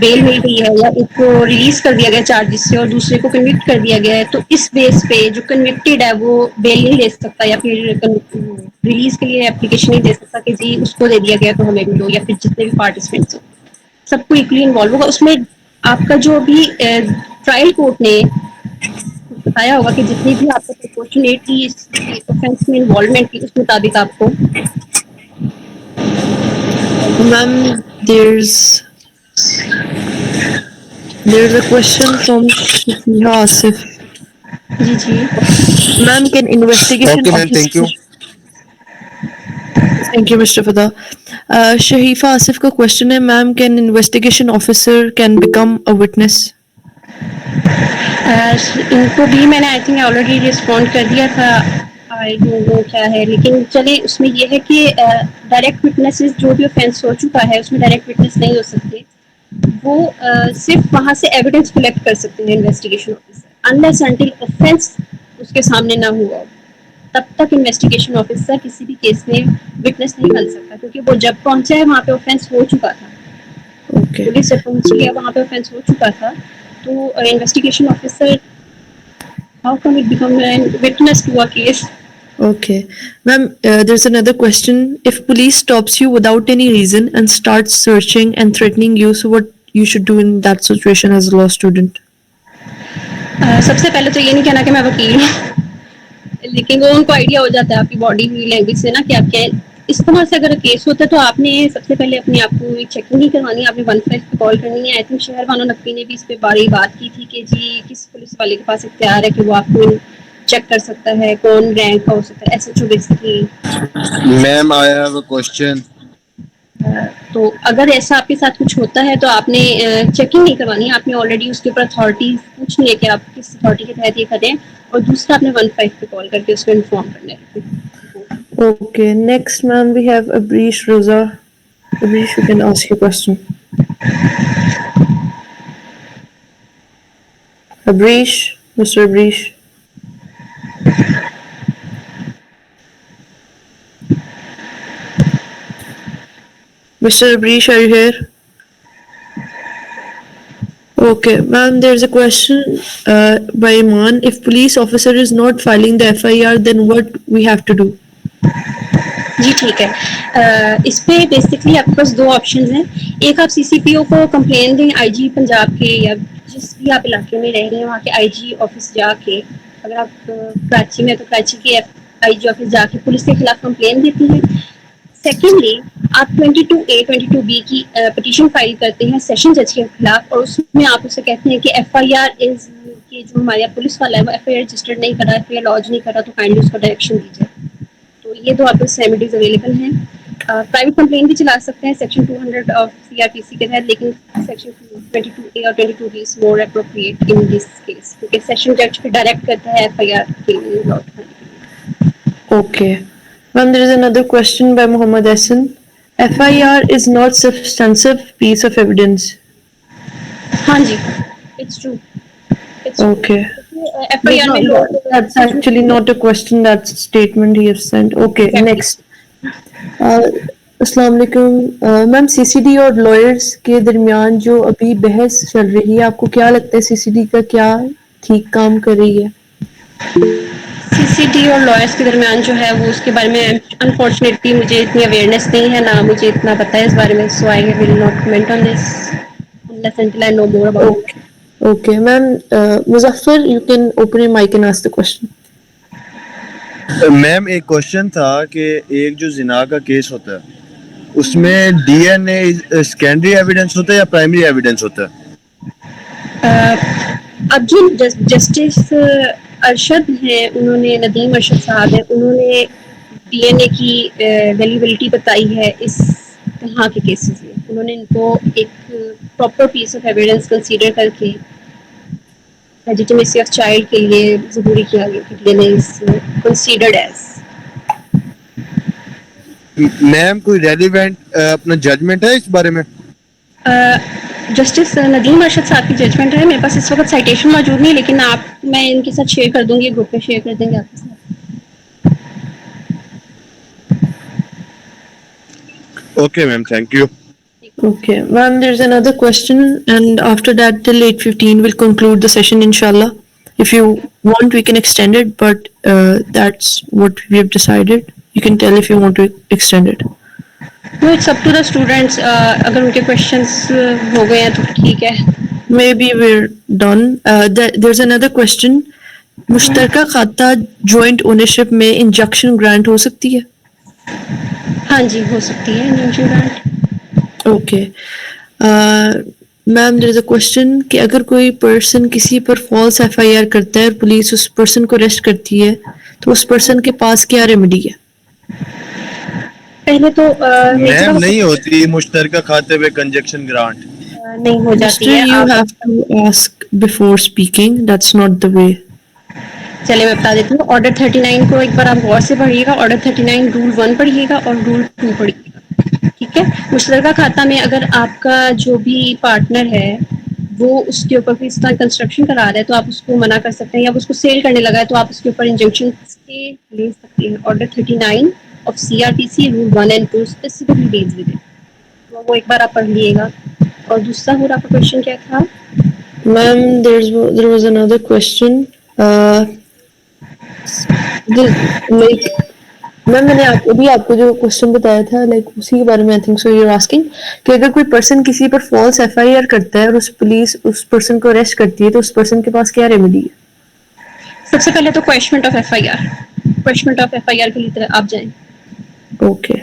بیل مل گئی ہے یا ایک کو ریلیز کر دیا گیا چارجز سے اور دوسرے کو کنوکٹ کر دیا گیا ہے تو اس بیس پہ جو کنوکٹیڈ ہے وہ بیل نہیں لے سکتا یا پھر ریلیز کے لیے اپلیکیشن نہیں دے سکتا کہ جی اس کو دے دیا گیا تو ہمیں بھی دو، یا پھر جتنے بھی پارٹیسپینٹس ہوں سب کو ایکولی انوالو ہوگا. اس میں آپ کا جو بھی ٹرائل کورٹ نے بتایا ہوگا کہ جتنی بھی آپ کو پرپورشنیٹلی آفینس میں انوالومنٹ کی اس مطابق آپ کو. Ma'am, there's a question from Shafiha Asif. G G. Ma'am, can investigation Okay, ma'am, thank you. Thank you, Mr. Fida. Shafiha Asif کا question ہے, ma'am, can investigation officer can become a witness? ان کو بھی میں نے I think already respond کر دیا تھا، I don't know کیا ہے، لیکن چلے اس میں یہ ہے کہ ڈائریکٹ وٹنسز جو بھی اوفینس ہو چکا ہے اس میں ڈائریکٹ وٹنس نہیں ہو سکتے، وہ صرف وہاں سے ایویڈنس کلیکٹ کر سکتے ہیں investigation officer, unless until offence اس کے سامنے نہ ہوا, تب تک انویسٹیگیشن آفیسر کسی بھی کیس میں وٹنس نہیں بن سکتا, کیونکہ وہ جب پہنچا ہے وہاں پہ آفینس ہو چکا تھا, Okay. پولیس جب پہنچی ہے وہاں پہ آفینس ہو چکا تھا, تو investigation officer how can it become an witness to a case. Okay. Ma'am, there's another question. If police stops you without any reason and starts searching and threatening you, so what you should do in that situation as a law student? سب سے پہلے تو یہ نہیں کہنا کہ میں وکیل ہوں, لیکن وہ ان کو آئیڈیا ہو جاتا ہے آپ کی باڈی لینگویج سے نا کہ آپ کیا. اس طرح سے اگر کیس ہوتا ہے تو آپ نے سب سے پہلے اپنے آپ کو چیکنگ نہیں کروانی, آپ نے 15 پہ کال کرنی ہے. آئی تھنک شہر بانو نقوی نے بھی اس پہ باری بات کی تھی کہ جی کس پولیس والے کے پاس اختیار ہے کہ وہ آپ کو چیک کر سکتا ہے, کون رینک کا ہو سکتا ہے, S H O basically. Ma'am I have a question. تو اگر ایسا آپ کے ساتھ کچھ ہوتا ہے تو آپ نے چیکنگ نہیں کروانی, آپ نے آلریڈی اس کے اوپر اتھارٹی پوچھنی ہے کہ آپ کس اتھارٹی کے تحت یہ کریں, اور دوسرا آپ نے 15 پہ کال کر کے اس کو انفارم کرنا ہے. Okay. Next, ma'am, we have Abrish Rosa. Abrish, you can ask your question. Abrish, Mr. Abrish. Mr. Abrish, are you here? Okay, ma'am, there's a question by Iman. If police officer is not filing the FIR, then what we have to do? جی ٹھیک ہے, اس پہ basically آپ کے پاس دو options ہیں. ایک آپ سی سی پی او کو complain دیں, آئی جی پنجاب کے یا جس بھی آپ علاقے میں رہ رہے ہیں وہاں کے آئی جی آفس جا کے, اگر آپ کراچی میں تو کراچی کے آئی جی آفس جا کے پولیس کے خلاف کمپلین دیتی ہیں. سیکنڈلی آپ 22A 22B کی پٹیشن فائل کرتے ہیں سیشن جج کے خلاف, اور اس میں آپ اسے کہتے ہیں کہ FIR از کہ جو ہمارے پولیس والا ہے وہ FIR رجسٹرڈ نہیں کرا, FIR لانچ نہیں کرا, تو کائنڈلی اس کو ڈائریکشن دیجیے. تو یہ دو آپ کو ریمیڈیز اویلیبل ہیں. پرائیویٹ کمپلین بھی چلا سکتے ہیں سیکشن 200 آف CRPC کے تحت, لیکن سیکشن 22A اور 22B is more appropriate in this case, کیونکہ سیشن جج پھر ڈائریکٹ کرتا ہے FIR کے لیے لاٹ کرنے کے لیے. Okay. Ma'am, there is another question by Muhammad Hassan. FIR is not substantive piece of evidence. ہاں جی, اٹس ٹرو. Okay. FIR میں لوگ That's actually not a question, that's a statement he has sent. Okay, next. السلام علیکم میم, سی C D اور lawyers کے درمیان جو ابھی بحث چل رہی ہے, آپ کو کیا لگتا ہے سی سی ڈی کا کیا ٹھیک کام کر رہی ہے؟ سی سی ڈی اور لائرس کے درمیان جو ہے وہ اس کے بارے میں انفارچونیٹلی مجھے اتنی اویئرنیس نہیں ہے, نہ مجھے اتنا پتہ ہے اس بارے میں. So I will not comment on this unless until I know more about it. Okay, ma'am, Muzaffar, you can open your mic and ask the question. میم ایک کوشچن تھا کہ ایک جو زنا کا کیس ہوتا ہے اس میں DNA سیکنڈری ایویڈنس ہوتا ہے یا پرائمری ایویڈنس ہوتا ہے؟ اب جو جسٹس ارشد ہیں, انہوں نے ندیم ارشد صاحب ہیں, انہوں نے DNA کی ویلیبلٹی بتائی ہے اس طرح کے کیسز میں. انہوں نے ان کو ایک proper piece of evidence consider کر کے لیجیٹمیسی آف چائلڈ کے لیے ضروری کیا گیا کہ DNA از کنسیڈرڈ ایز. میم کوئی ریلیونٹ اپنا ججمنٹ ہے اس بارے میں؟ جسٹس ندیم ارشد صاحب کی ججمنٹ ہے, میرے پاس اس وقت سائٹیشن موجود نہیں, لیکن آپ میں ان کے ساتھ شیئر کر دوں گی, گروپ میں شیئر کر دیں گے آپ کے ساتھ. Okay ma'am, thank you. Okay, ma'am, there's another question, and after that till 8:15 we'll conclude the session inshallah. If you want we can extend it, but that's what we have decided. You can tell if you want to extend it. No, it's up to the students. اگر ان کے questions ہو گئے ہیں تو ٹھیک ہے. Maybe we're done. There's another question. مشترکہ کھاتہ joint ownership میں injunction grant ہو سکتی ہے؟ ہاں جی, ہو سکتی ہے injunction grant. Okay. Ma'am, there is a question کہ اگر کوئی پرسن کسی پر فالس FIR کرتا ہے اور پولیس اس پرسن کو اریسٹ کرتی ہے تو اس پرسن کے پاس کیا ریمیڈی ہے؟ پہلے تو میم نہیں ہوتی مشترکہ کھاتے پہ کنجکشن گرانٹ. نہیں ہو جاتی Mister, ہے. you have to ask before speaking. That's not the way. چلے میں بتا دیتی ہوں. آرڈر 39 کو ایک بار آپ غور سے پڑھیے گا. آرڈر 39 رول 1 پڑھیے گا اور رول 2 پڑھیے گا. ٹھیک ہے. مشترکہ کھاتہ میں اگر آپ کا جو بھی پارٹنر ہے وہ اس کے اوپر کوئی اس طرح کنسٹرکشن کرا رہا ہے تو آپ اس کو منع کر سکتے ہیں, یا وہ اس کو سیل کرنے لگا ہے تو آپ اس کے اوپر انجنکشن اسٹے لے سکتے ہیں. Order 39 of CRPC rule 1 and 2 specifically deals with it. وہ ایک بار آپ پڑھ لیے گا. اور دوسرا اور آپ کا کوشچن کیا تھا؟ Ma'am, there was another question. Like, میم میں نے آپ کو جو کوشچن بتایا تھا لائک اسی کے بارے میں I think so you are asking کہ اگر کوئی پرسن کسی پر فالس FIR کرتا ہے اور پولیس اس پرسن کو اریسٹ کرتی ہے تو اس پرسن کے پاس کیا ریمیڈی ہے؟ سب سے پہلے تو کویشمنٹ آف FIR کے لیے آپ جائیں. Okay.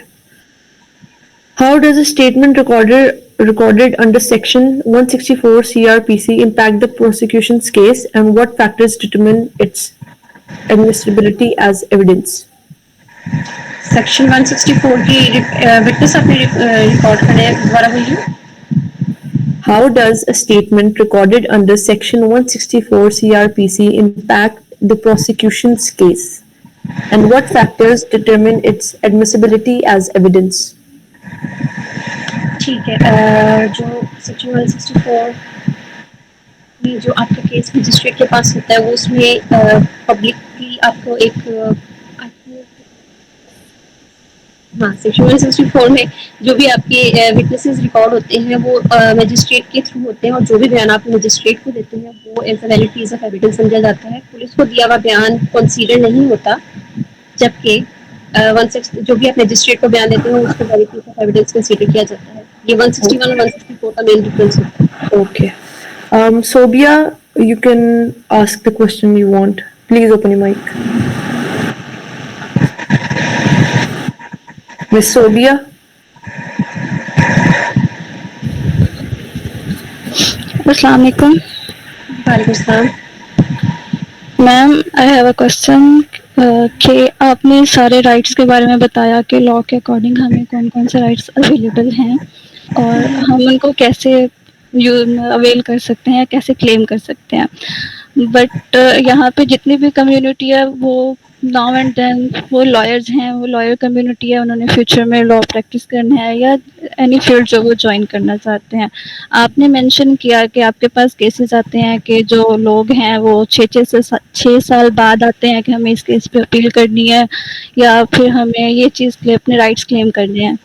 How does a statement recorded under Section 164 CRPC impact the prosecution's case, and what factors determine its admissibility as evidence? Section 164 کی وٹنس آپ نے ریکارڈ کرے, دوبارہ بولیے. How does a statement recorded under Section 164 CRPC impact the prosecution's case, and what factors determine its admissibility as evidence? ٹھیک ہے. جو section 164 میں جو آپ کا کیس مجسٹریٹ کے پاس ہوتا ہے وہ اس میں پبلکلی آپ کو ایک سیکشن 164 میں جو بھی آپ کے وٹنسز ریکارڈ ہوتے ہیں وہ مجسٹریٹ کے تھرو ہوتے ہیں, اور جو بھی بیان آپ مجسٹریٹ کو دیتے ہیں وہ as a valid piece of evidence سمجھا جاتا ہے. پولیس کو دیا ہوا بیان کنسیڈر نہیں ہوتا, جبکہ جو بھی آپ مجسٹریٹ کو بیان دیتے ہیں اس کو valid piece of evidence consider کیا جاتا ہے. یہ 161 اور 164 کا مین ڈفرینس ہوتا ہے. Okay. Sobia, you can ask the question you want. Please open your mic. Miss Sobia? السلام علیکم. وعلیکم السلام. میم آئی ہیو اے کوشچن کہ آپ نے سارے رائٹس کے بارے میں بتایا کہ لا کے اکارڈنگ ہمیں کون کون سے رائٹس اویلیبل ہیں اور ہم ان کو کیسے اویل کر سکتے ہیں, کیسے کلیم کر سکتے ہیں. بٹ یہاں پہ جتنی بھی کمیونٹی ہے وہ ناؤ اینڈ دین وہ لائرز ہیں, وہ لائر کمیونٹی ہے, انہوں نے فیوچر میں لا پریکٹس کرنا ہے یا اینی فیلڈ جو وہ جوائن کرنا چاہتے ہیں. آپ نے مینشن کیا کہ آپ کے پاس کیسز آتے ہیں کہ جو لوگ ہیں وہ 6 سال بعد آتے ہیں کہ ہمیں اس کیس پہ اپیل کرنی ہے یا پھر ہمیں یہ چیز اپنے رائٹس کلیم کرنے ہیں.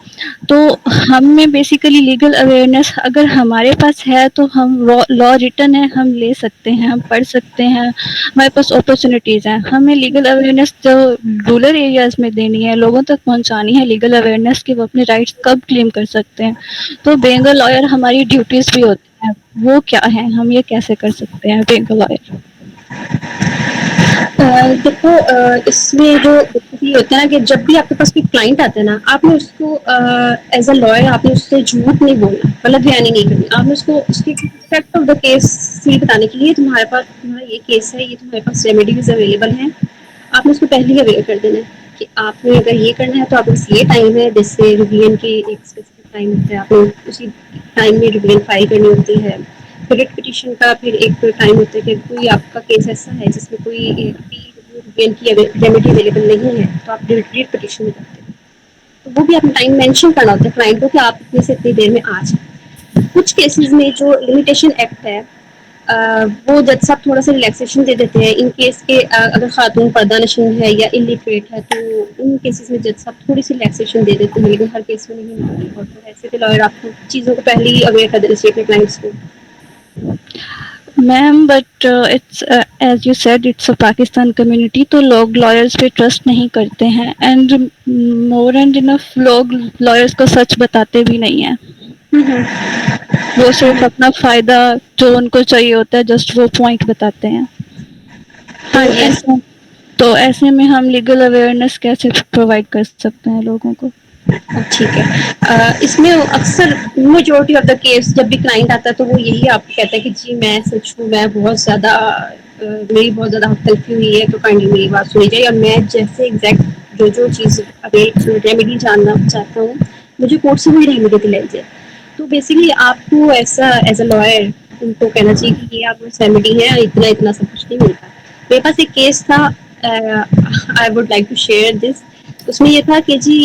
تو ہم میں بیسیکلی لیگل اویئرنیس اگر ہمارے پاس ہے تو ہم لا ریٹن ہے, ہم لے سکتے ہیں, ہم پڑھ سکتے ہیں, ہمارے پاس اپرچونیٹیز ہیں. ہمیں لیگل اویئرنیس جو رورل ایریاز میں دینی ہے, لوگوں تک پہنچانی ہے لیگل اویئرنیس کہ وہ اپنے رائٹس کب کلیم کر سکتے ہیں. تو بینگ اے لائر ہماری ڈیوٹیز بھی ہوتی ہیں, وہ کیا ہیں, ہم یہ کیسے کر سکتے ہیں بینگ اے لائر؟ دیکھو اس میں جو یہ ہوتا ہے نا کہ جب بھی آپ کے پاس کوئی کلائنٹ آتا ہے نا, آپ نے اس کو ایز اے لائر آپ نے اس سے جھوٹ نہیں بولنا, غلط بیانی نہیں کرنی. آپ نے اس کو اس کے فیکٹ آف دا کیس سے بتانے کے لیے تمہارے پاس تمہارا یہ کیس ہے, یہ تمہارے پاس ریمیڈیز اویلیبل ہیں, آپ نے اس کو پہلے ہی اویئر کر دینا ہے کہ آپ نے اگر یہ کرنا ہے تو آپ کے پاس یہ ٹائم ہے, جیسے ریویژن کی ایک اسپیسیفک ٹائم ہوتا ہے, آپ نے اسی ٹائم میں ریویژن فائل کرنی ہوتی ہے. ریٹ پٹیشن کا پھر ایک ٹائم ہوتا ہے کہ کوئی آپ کا کیس ایسا ہے جس میں کوئی اپیل کی ریمیڈی اویلیبل نہیں ہے تو آپ ریٹ پٹیشن میں کرتے ہیں. تو وہ بھی آپ ٹائم مینشن کرنا ہوتا ہے کلائنٹ کو کہ آپ اتنے سے اتنی دیر میں آ جائیں. کچھ کیسز میں جو لمیٹیشن ایکٹ ہے وہ جج صاحب تھوڑا سا ریلیکسیشن دے دیتے ہیں ان کیس کے اگر خاتون پردہ نشین ہے یا الٹریٹ ہے تو ان کیسز میں جج صاحب تھوڑی سی ریلیکسیشن دے دیتے ہیں, لیکن ہر کیس میں نہیں ملتی. اور تو ایسے تو لائر آپ کو چیزوں کو پہلے ہی اویئر کر دینا چاہیے اپنے کلائنٹس کو. Ma'am but it's as you said it's a Pakistan community, تو لوگ لائرس پہ ٹرسٹ نہیں کرتے ہیں اینڈ مور اینڈ انف لوگ لائرس کو سچ بتاتے بھی نہیں ہیں. وہ صرف اپنا فائدہ جو ان کو چاہیے ہوتا ہے جسٹ وہ پوائنٹ بتاتے ہیں. تو ایسے میں ہم لیگل اویئرنیس کیسے پرووائڈ کر سکتے ہیں لوگوں کو؟ ٹھیک ہے, اس میں اکثر میجورٹی آف دا کیس جب بھی کلائنٹ آتا ہے تو وہ یہی آپ کو کہتا ہے کہ جی میں سچ ہوں, میں بہت زیادہ میری بہت زیادہ حق تلفی ہوئی ہے, تو کائنڈلی میری بات سنی جائے, اور میں جیسے ایگزیکٹ جو چیز ریمیڈی جاننا چاہتا ہوں مجھے کورٹ سے وہی ریمیڈی دلائی جائے. تو بیسکلی آپ کو ایسا ایز اے لائر ان کو کہنا چاہیے کہ یہ آپ ریمیڈی ہے, اتنا سب کچھ نہیں ملتا. میرے پاس ایک کیس تھا, I would like to share this. اس میں یہ تھا کہ جی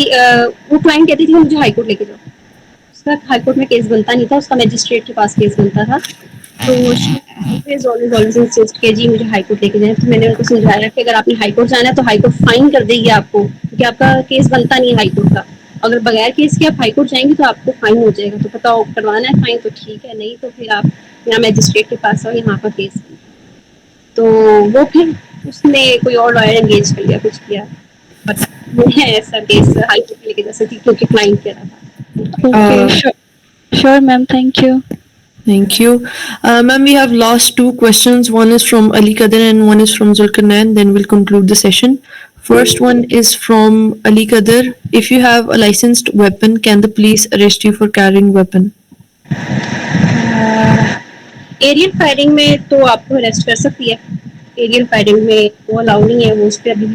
وہ کلائنٹ کہتی تھی کہ مجھے ہائی کورٹ لے کے جاؤ. اس کا ہائی کورٹ میں کیس بنتا نہیں تھا, اس کا مجسٹریٹ کے پاس کیس بنتا تھا. تو always insist کہ جی مجھے ہائی کورٹ لے کے جائیں. تو میں نے ان کو سمجھایا کہ اگر آپ نے ہائی کورٹ جانا ہے تو ہائی کورٹ فائن کر دے گی آپ کو, کیونکہ آپ کا کیس بنتا نہیں ہے ہائی کورٹ کا. اگر بغیر کیس کے آپ ہائی کورٹ جائیں گے تو آپ کو فائن ہو جائے گا. تو بتاؤ کروانا ہے فائن تو ٹھیک ہے, نہیں تو پھر آپ یہاں میجسٹریٹ کے پاس آؤ, یہاں کا کیس. تو وہ پھر اس نے کوئی اور لائر انگیج کر لیا, کچھ کیا, بٹ میں ایسا کیس ہائی کورٹ لے کے جا سکتی کیونکہ کلائنٹ کہہ رہا تھا. Okay, Uh, sure, ma'am. Thank you. Thank you. Ma'am, we have last two questions. One is from Ali Kadir and one is from Zulkarnain. Then we'll conclude the session. First one is from Ali Kadir. If you have a licensed weapon, can the police arrest you for carrying weapon? Aerial firing میں تو آپ کو arrest کر سکتی ہے. Aerial firing میں وہ الاؤ نہیں ہے, وہ اس پہ ابھی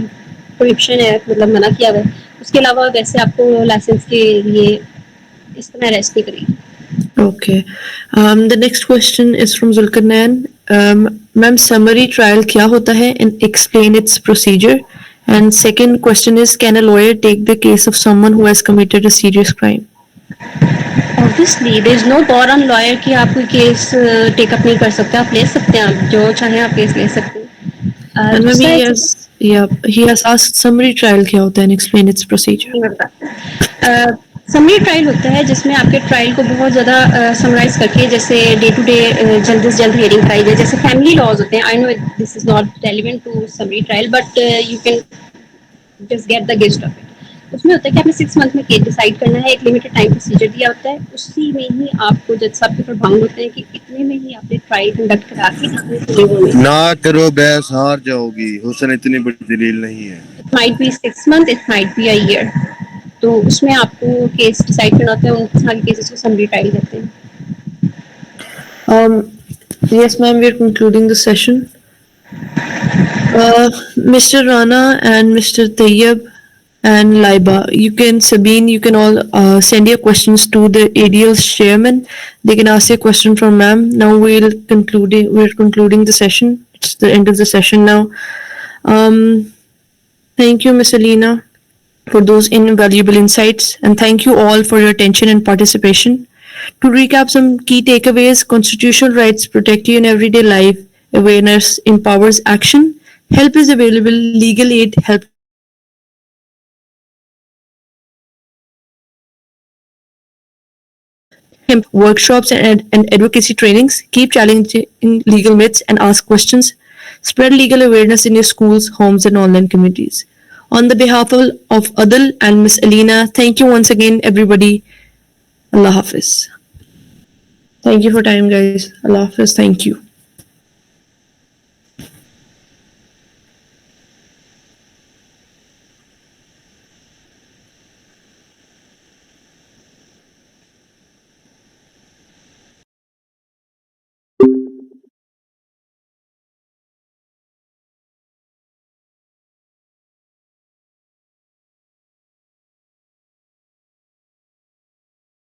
پروہبشن ہے, مطلب منع کیا ہوا ہے. اس کے علاوہ ویسے آپ کو لائسنس کے لیے اس طرح اریسٹ نہیں کرے گی. Okay. The next question is from Zulkarnain. Ma'am, summary trial kya hota hai and explain its procedure. And second question is, can a lawyer take the case of someone who has committed a serious crime? Obviously, there is no bar on lawyer کہ آپ کوئی case ٹیک اپ نہیں کر سکتے. آپ لے سکتے ہیں, آپ جو چاہیں آپ کیس لے سکتے ہیں. And ma'am, he has asked summary trial kya hota hai and explain its procedure. Summary trial ہوتا ہے جس میں آپ کے ٹرائل کو بہت زیادہ سمرائز کر کے, جیسے ڈے ٹو ڈے جلد سے جلد ہیئرنگ کرائی جائے. جیسے فیملی لاز ہوتے ہیں, I know this is not relevant to summary trial, but you can just get the gist of it. اس میں ہوتا ہے کہ آپ نے 6 months میں کیس ڈیسائڈ کرنا ہے, ایک لمیٹڈ ٹائم پروسیجر دیا ہوتا ہے. اسی میں ہی آپ کو جج صاحب کے اوپر باؤنڈ ہوتے ہیں کہ اتنے میں ہی آپ نے ٹرائل کنڈکٹ کرا کے اتنے سے ہونے. نہ کرو بحث, ہار جاؤ گی. حسن اتنی بڑی دلیل نہیں ہے. It might be 6 months, it might be a year. تو اس میں آپ کو کیس ڈیسائڈ کرنا ہوتا ہے. ان ساری کیسز کو سمری ٹرائل کہتے ہیں. Yes, ma'am, we are concluding the session. Mr. Rana and Mr. Tayyab and Laiba, Sabine, you can all send your questions to the ADL's chairman. They can ask a question from ma'am. Now we're concluding the session. It's the end of the session now. Thank you, Miss Alina, for those invaluable insights, and thank you all for your attention and participation. To recap some key takeaways: constitutional rights protect you in everyday life, awareness empowers action, help is available, legal aid help workshops and advocacy trainings. Keep challenging legal myths and ask questions. Spread legal awareness in your schools, homes and online communities. On the behalf of Adil and Miss Alina, thank you once again, everybody. Allah Hafiz. Thank you for time, guys. Allah Hafiz. Thank you.